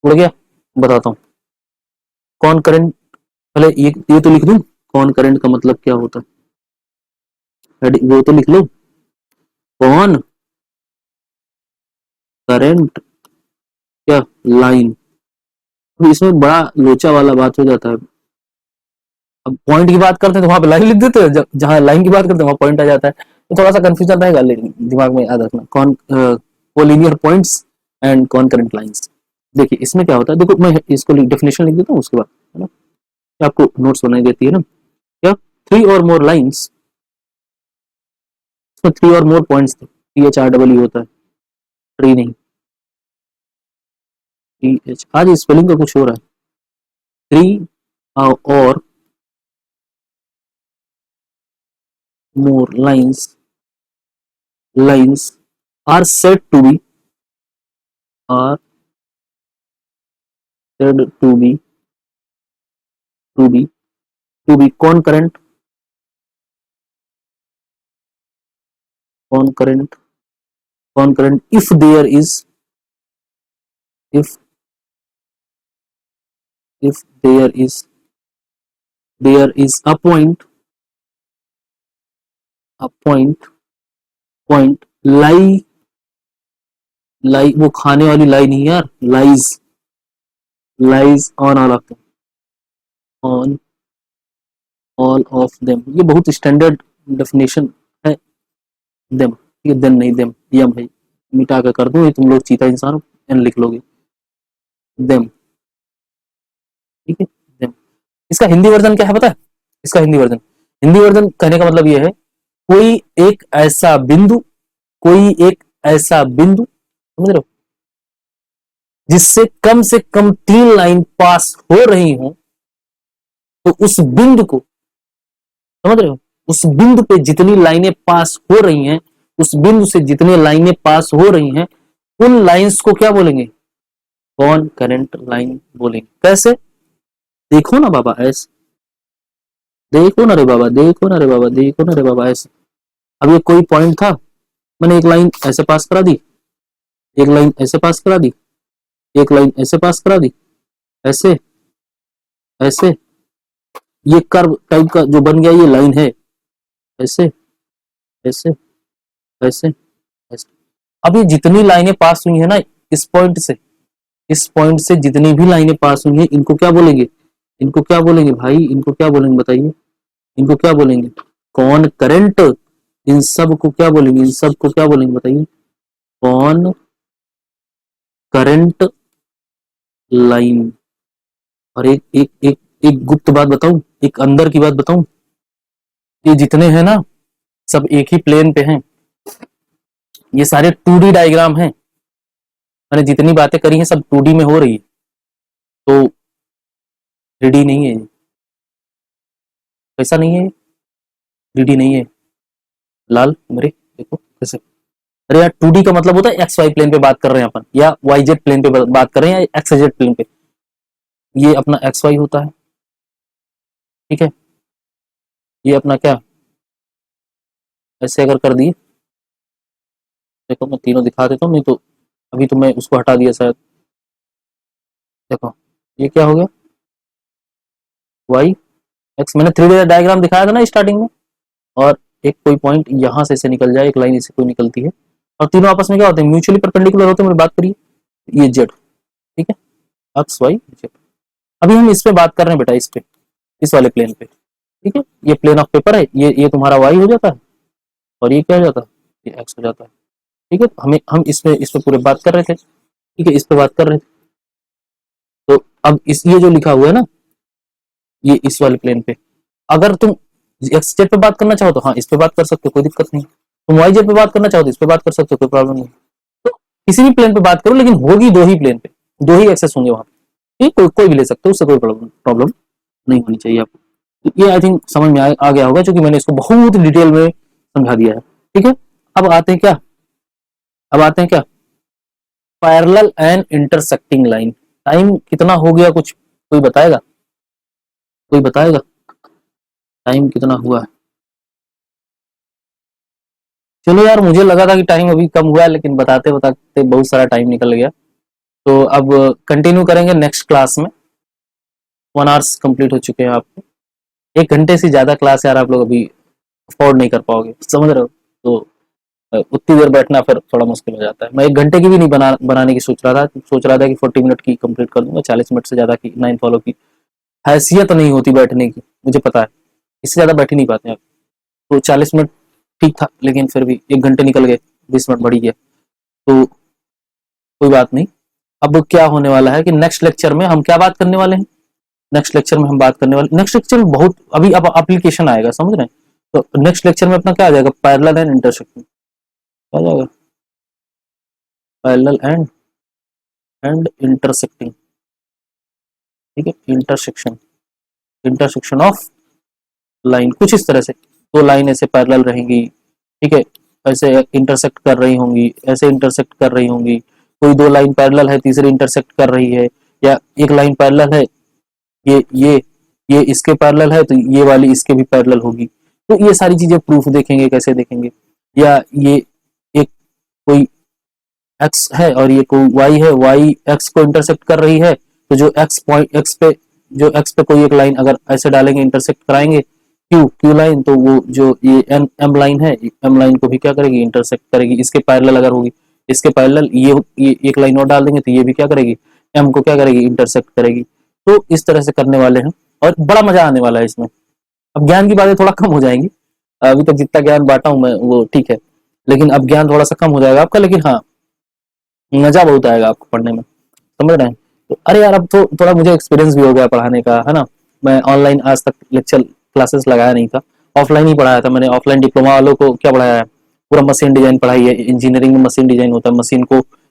उड़ गया, बताता हूँ कौन करंट। पहले ये तो लिख दूं, कौन करंट का मतलब क्या होता है, वो तो लिख लो, कौन करंट क्या लाइन। अब इसमें बड़ा लोचा वाला बात हो जाता है। अब पॉइंट की बात करते हैं तो वहां पे लाइन लिख देते हैं, जहां लाइन की बात करते हैं वहां पॉइंट आ जाता है, तो थोड़ा सा कंफ्यूजन रहेगा, लेकिन दिमाग में याद रखना कौन कोलिनियर पॉइंट्स एंड कौन करंट लाइंस। देखिए इसमें क्या होता है, देखो मैं इसको डेफिनेशन लिख देता हूँ उसके बाद, है ना, आपको नोट्स बनाई देती है ना। क्या, थ्री और मोर लाइंस, इसमें थ्री और मोर पॉइंट्स थे, THREE होता है, ट्री नहीं, TH, आज स्पेलिंग का कुछ हो रहा है, three or more lines are said to be are said to be to be concurrent concurrent if if there is a point lie वो खाने वाली लाई नहीं यार, lies on all of them, ये बहुत स्टैंडर्ड डेफिनेशन है। देम, ये then नहीं, देम यम है, मिटा कर दो, ये तुम लोग चीता इंसान एन लिख लोगे, देम, ठीक है, देम। इसका हिंदी वर्जन क्या है पता है, इसका हिंदी वर्जन कहने का मतलब ये है, कोई एक ऐसा बिंदु, कोई एक ऐसा बिंदु, समझ रहे हो, जिससे कम से कम 3 लाइन पास हो रही हो, तो उस बिंदु को, समझ रहे हो, उस बिंदु पे जितनी लाइनें पास हो रही हैं, उस बिंदु से जितनी लाइनें पास हो रही हैं, उन लाइंस को क्या बोलेंगे, कौन करंट लाइन बोलेंगे। कैसे, देखो ना बाबा ऐसे, देखो ना रे बाबा, देखो ना रे बाबा, देखो ना रे बाबा ऐसे। अब ये कोई पॉइंट था, मैंने एक लाइन ऐसे पास करा दी, एक लाइन ऐसे पास करा दी, एक लाइन ऐसे पास करा दी, ऐसे ऐसे, ये कर्व टाइप का जो बन गया ये लाइन है, ऐसे ऐसे ऐसे ऐसे। अब ये जितनी लाइनें पास हुई है ना इस पॉइंट से, इस पॉइंट से जितनी भी लाइनें पास हुई हैं, इनको क्या बोलेंगे, इनको क्या बोलेंगे भाई, इनको क्या बोलेंगे बताइए, इनको क्या बोलेंगे, कौन करंट, इन सब को क्या बोलेंगे, इन सब को क्या बोलेंगे बताइए, कौन करंट लाइन। और एक एक एक एक गुप्त बात बताऊं, एक अंदर की बात बताऊं, ये जितने हैं ना सब एक ही प्लेन पे हैं, ये सारे 2D डायग्राम हैं, मैंने जितनी बातें करी हैं सब 2D में हो रही है, तो 3D नहीं है, ऐसा नहीं है, 3D नहीं है, लाल मेरे देखो कैसे। अरे यार 2D का मतलब होता है एक्स वाई प्लेन पे बात कर रहे हैं अपन, या वाई जेड प्लेन पे बात कर रहे हैं, या एक्स जेड प्लेन पे, ये अपना एक्स वाई होता है, ठीक है, ये अपना क्या, ऐसे अगर कर दिए, देखो मैं तीनों दिखा देता हूँ, नहीं तो अभी तो मैं उसको हटा दिया शायद, देखो ये क्या हो गया, वाई एक्स, मैंने 3D डायग्राम दिखाया था ना स्टार्टिंग में, और एक कोई पॉइंट यहाँ से निकल जाए, एक लाइन इससे कोई निकलती है, और तीनों आपस में क्या होते हैं, म्यूचुअली परपेंडिकुलर होते हैं, मेरी बात करिए, ये जेड, ठीक है, एक्स वाई जेड। अभी हम इस पे बात कर रहे हैं बेटा, इस पे, इस वाले प्लेन पे, ठीक है, ये प्लेन ऑफ पेपर है, ये तुम्हारा वाई हो जाता है, और ये क्या हो जाता है, ये एक्स हो जाता है, ठीक है, हम इस पे पूरे बात कर रहे थे, ठीक है, इस पे बात कर रहे थे, तो अब इस ये जो लिखा हुआ है ना, ये इस वाले प्लेन पे, अगर तुम एक्स जेड पे बात करना चाहो तो हाँ इस पे बात कर सकते हो, कोई दिक्कत नहीं, तुम वाई जेड पे बात करना चाहो तो इस पे बात कर सकते हो, कोई प्रॉब्लम नहीं। तो किसी भी प्लेन पे बात करो, लेकिन होगी दो ही प्लेन पे, दो ही एक्सेस होंगे वहां पे, कोई भी ले सकते हो, उससे कोई प्रॉब्लम नहीं होनी चाहिए आपको। तो ये आई थिंक समझ में आ गया होगा, क्योंकि मैंने इसको बहुत डिटेल में समझा दिया है। ठीक है, अब आते हैं क्या, अब आते हैं क्या, parallel and intersecting line. Time कितना हो गया, कुछ कोई बताएगा, कोई बताएगा टाइम कितना हुआ है? चलो यार, मुझे लगा था कि टाइम अभी कम हुआ है, लेकिन बताते बताते बहुत सारा टाइम निकल गया। तो अब कंटिन्यू करेंगे नेक्स्ट क्लास में। 1 आवर्स कंप्लीट हो चुके हैं आपको, 1 घंटे से ज्यादा क्लास यार आप लोग अभी अफोर्ड नहीं कर पाओगे, समझ रहे हो? तो उतनी देर बैठना फिर थोड़ा मुश्किल हो जाता है। मैं 1 घंटे की भी नहीं बनाने की सोच रहा था कि 40 मिनट की कंप्लीट कर दूंगा, 40 मिनट से ज्यादा की 9 फॉलो की हैसियत नहीं होती बैठने की, मुझे पता है, इससे ज्यादा बैठ ही नहीं पाते आप। तो 40 मिनट ठीक था, लेकिन फिर भी 1 घंटे निकल गए, 20 मिनट बढ़ गया, तो कोई बात नहीं। अब क्या होने वाला है कि नेक्स्ट लेक्चर में हम क्या बात करने वाले हैं, नेक्स्ट लेक्चर में हम बात करने वाले, नेक्स्ट लेक्चर में बहुत अभी अब एप्लीकेशन आएगा, समझ रहे हैं? तो नेक्स्ट लेक्चर में अपना क्या आ जाएगा, पैरेलल एंड इंटरसेक्टिंग आ जाएगा, पैरेलल एंड इंटरसेक्टिंग। ठीक है, इंटरसेक्शन, इंटरसेक्शन ऑफ लाइन, कुछ इस तरह से दो लाइन ऐसे पैरेलल रहेंगी, ठीक है, ऐसे इंटरसेक्ट कर रही होंगी, ऐसे इंटरसेक्ट कर रही होंगी, कोई दो लाइन पैरेलल है, तीसरी इंटरसेक्ट कर रही है, या एक लाइन पैरेलल है, ये ये इसके पैरेलल है, तो ये वाली इसके भी पैरेलल होगी। तो ये सारी चीजें प्रूफ देखेंगे, कैसे देखेंगे, या ये एक कोई एक्स है और ये कोई वाई है, वाई एक्स को इंटरसेक्ट कर रही है, तो जो एक्स पॉइंट एक्स पे, जो एक्स पे कोई एक लाइन अगर ऐसे डालेंगे, इंटरसेक्ट कराएंगे क्यू लाइन, तो वो जो ये एम लाइन है, एम लाइन को भी क्या करेगी, इंटरसेक्ट करेगी, इसके पैरेलल अगर होगी, इसके पैरेलल ये एक लाइन और डाल देंगे, तो ये भी क्या करेगी, एम को क्या करेगी, इंटरसेक्ट करेगी। तो इस तरह से करने वाले हैं, और बड़ा मजा आने वाला है इसमें। अब ज्ञान की बातें थोड़ा कम हो जाएंगी, अभी तक जितना ज्ञान बांटा हूं मैं वो ठीक है, लेकिन अब ज्ञान थोड़ा सा कम हो जाएगा आपका, लेकिन हाँ, मजा बहुत आएगा आपको पढ़ने में, समझ रहे हैं? तो अरे यार, अब तो थोड़ा मुझे एक्सपीरियंस भी हो गया पढ़ाने का, है ना? मैं ऑनलाइन आज तक लेक्चर क्लासेस लगाया नहीं था, ऑफलाइन ही पढ़ाया था मैंने। ऑफलाइन डिप्लोमा वालों को क्या पढ़ाया है, पूरा मशीन डिजाइन पढ़ाई है, इंजीनियरिंग में मशीन डिजाइन होता है,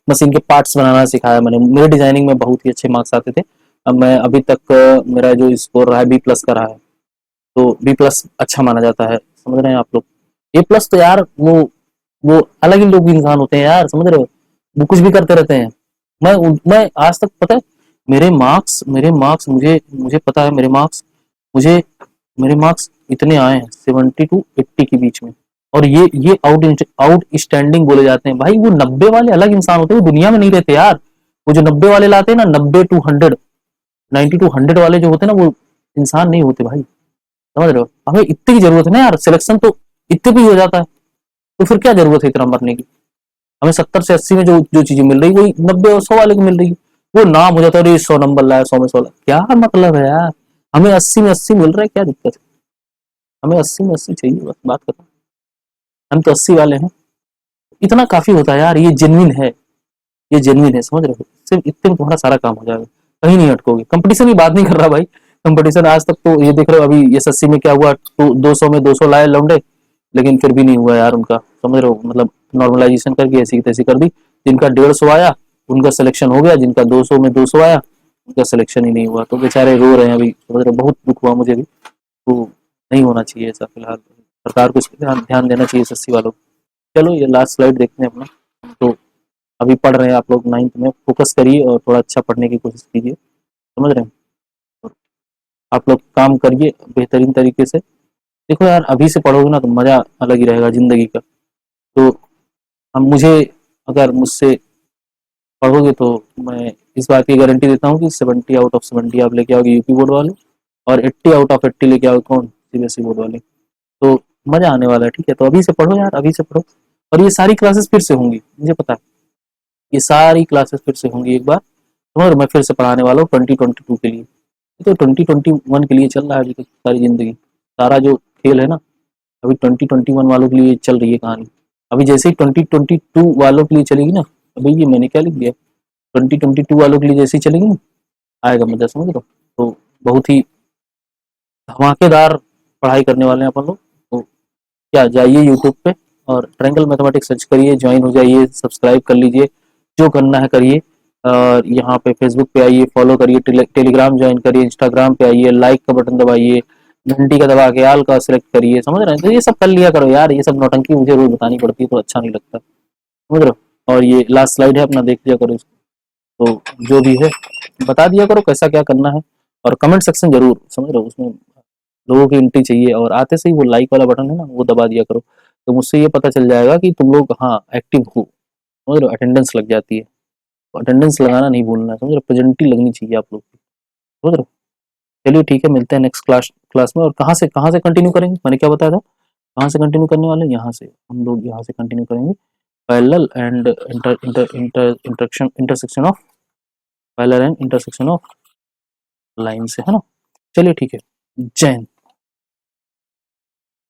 मशीन के पार्ट्स बनाना सिखाया मैंने, मेरे डिजाइनिंग में बहुत ही अच्छे मार्क्स आते थे। अब मैं अभी तक मेरा जो स्कोर रहा है B+ का रहा है, तो B+ अच्छा माना जाता है, समझ रहे हैं आप लोग? A+ तो यार वो अलग ही लोग इंसान होते हैं यार, समझ रहे हो? वो कुछ भी करते रहते हैं। मैं आज तक पता है, मेरे मार्क्स मुझे मुझे पता है, मुझे मेरे मार्क्स इतने आए हैं 70 to 80 के बीच में, और ये आउट स्टैंडिंग बोले जाते हैं भाई। वो 90 वाले अलग इंसान होते हैं, वो दुनिया में नहीं रहते यार। वो जो 90 वाले लाते हैं ना, 90 to 100, 90 to 100 वाले जो होते हैं ना, वो इंसान नहीं होते भाई, समझ रहे हो? हमें इतनी की जरूरत है ना यार, सिलेक्शन तो इतने पे ही हो जाता है, तो फिर क्या जरूरत है इतना मरने की? हमें 70 से 80 में जो जो चीजें मिल रही, वही 90 और 100 वाले को मिल रही है। वो नाम हो जाता है, 100 नंबर लाया, 100 में 100 लाया, क्या मतलब है यार? हमें 80 में 80 मिल रहा है, क्या दिक्कत है? हमें 80 में 80 चाहिए, बस बात खत्म। हम तो 80 वाले हैं, इतना काफी होता है यार, ये जेन्युइन है, ये जेन्युइन है, समझ रहे हो? सिर्फ इतने में तुम्हारा सारा काम हो जाएगा, कहीं नहीं अटकोगे। कंपटीशन की बात नहीं कर रहा भाई, कंपटीशन आज तक तो ये देख रहे हो, अभी SSC में क्या हुआ, तो 200 में 200 लाए लौंडे, लेकिन फिर भी नहीं हुआ यार उनका, समझ रहे हो? मतलब नॉर्मलाइजेशन करके ऐसी की तैसी कर दी। जिनका 150 आया उनका सिलेक्शन हो गया, जिनका 200 में 200 आया उनका सिलेक्शन ही नहीं हुआ, तो बेचारे रो रहे हैं अभी, समझ रहे हो? बहुत दुख हुआ मुझे भी। तो नहीं होना चाहिए ऐसा, फिलहाल सरकार को इस पर ध्यान देना चाहिए, SSC वालों को। चलो ये लास्ट स्लाइड देखते हैं अपना। तो अभी पढ़ रहे हैं आप लोग 9th में, फोकस करिए और थोड़ा अच्छा पढ़ने की कोशिश कीजिए, समझ रहे हैं? और आप लोग काम करिए बेहतरीन तरीके से। देखो यार, अभी से पढ़ोगे ना तो मजा अलग ही रहेगा जिंदगी का। तो हम मुझे अगर मुझसे पढ़ोगे तो मैं इस बात की गारंटी देता हूँ कि 70 आउट ऑफ 70 आप लेके आओगे यूपी बोर्ड वाले, और 80 आउट ऑफ 80 लेके आओगे कौन, CBSE बोर्ड वाले। तो मजा आने वाला है, ठीक है? तो अभी से पढ़ो यार, अभी से पढ़ो। और ये सारी क्लासेस फिर से होंगी, मुझे पता है, ये सारी क्लासेस फिर से होंगी एक बार, और मैं फिर से पढ़ाने वाला हूँ 2022 के लिए। तो 2021 के लिए चल रहा है अभी तक सारी जिंदगी, सारा जो खेल है ना, अभी 2021 वालों के लिए चल रही है कहानी। अभी जैसे ही 2022 वालों के लिए चलेगी ना, अभी ये मैंने क्या लिख दिया, 2022 वालों के लिए जैसे ही चलेगी ना, आएगा मजा, समझ लो। तो बहुत ही धमाकेदार पढ़ाई करने वाले हैं अपन लोग। तो क्या, जाइए यूट्यूब पे और ट्रायंगल मैथमेटिक्स सर्च करिए, ज्वाइन हो जाइए, सब्सक्राइब कर लीजिए, जो करना है करिए। और यहाँ पे फेसबुक पे आइए, फॉलो करिए, टेलीग्राम ज्वाइन करिए, इंस्टाग्राम पे आइए, लाइक का बटन दबाइए, घंटी का दबा के आल का सिलेक्ट करिए, समझ रहे हैं? तो ये सब कर लिया करो यार, ये सब नौटंकी मुझे रोज बतानी पड़ती है तो अच्छा नहीं लगता, समझ रहे हो? और ये लास्ट स्लाइड है अपना, देख लिया करो इसको। तो जो भी है बता दिया करो कैसा क्या करना है, और कमेंट सेक्शन जरूर, समझ रहे हो, उसमें लोगों की एंट्री चाहिए, और आते से ही वो लाइक वाला बटन है ना, वो दबा दिया करो। तो मुझसे ये पता चल जाएगा कि तुम लोग हाँ एक्टिव हो, समझ रहे हो, अटेंडेंस लग जाती है। अटेंडेंस लगाना नहीं भूलना है, समझ रहे हो, प्रेजेंटी लगनी चाहिए आप लोग की, समझ रहे हो? चलिए ठीक है, मिलते हैं नेक्स्ट क्लास क्लास में। और कहाँ से कंटिन्यू करेंगे, मैंने क्या बताया था, कहाँ से कंटिन्यू करने वाले हैं? यहाँ से, हम लोग यहाँ से कंटिन्यू करेंगे, parallel and intersection of, parallel and intersection of line से, है ना? चलिए ठीक है, जय हिंद।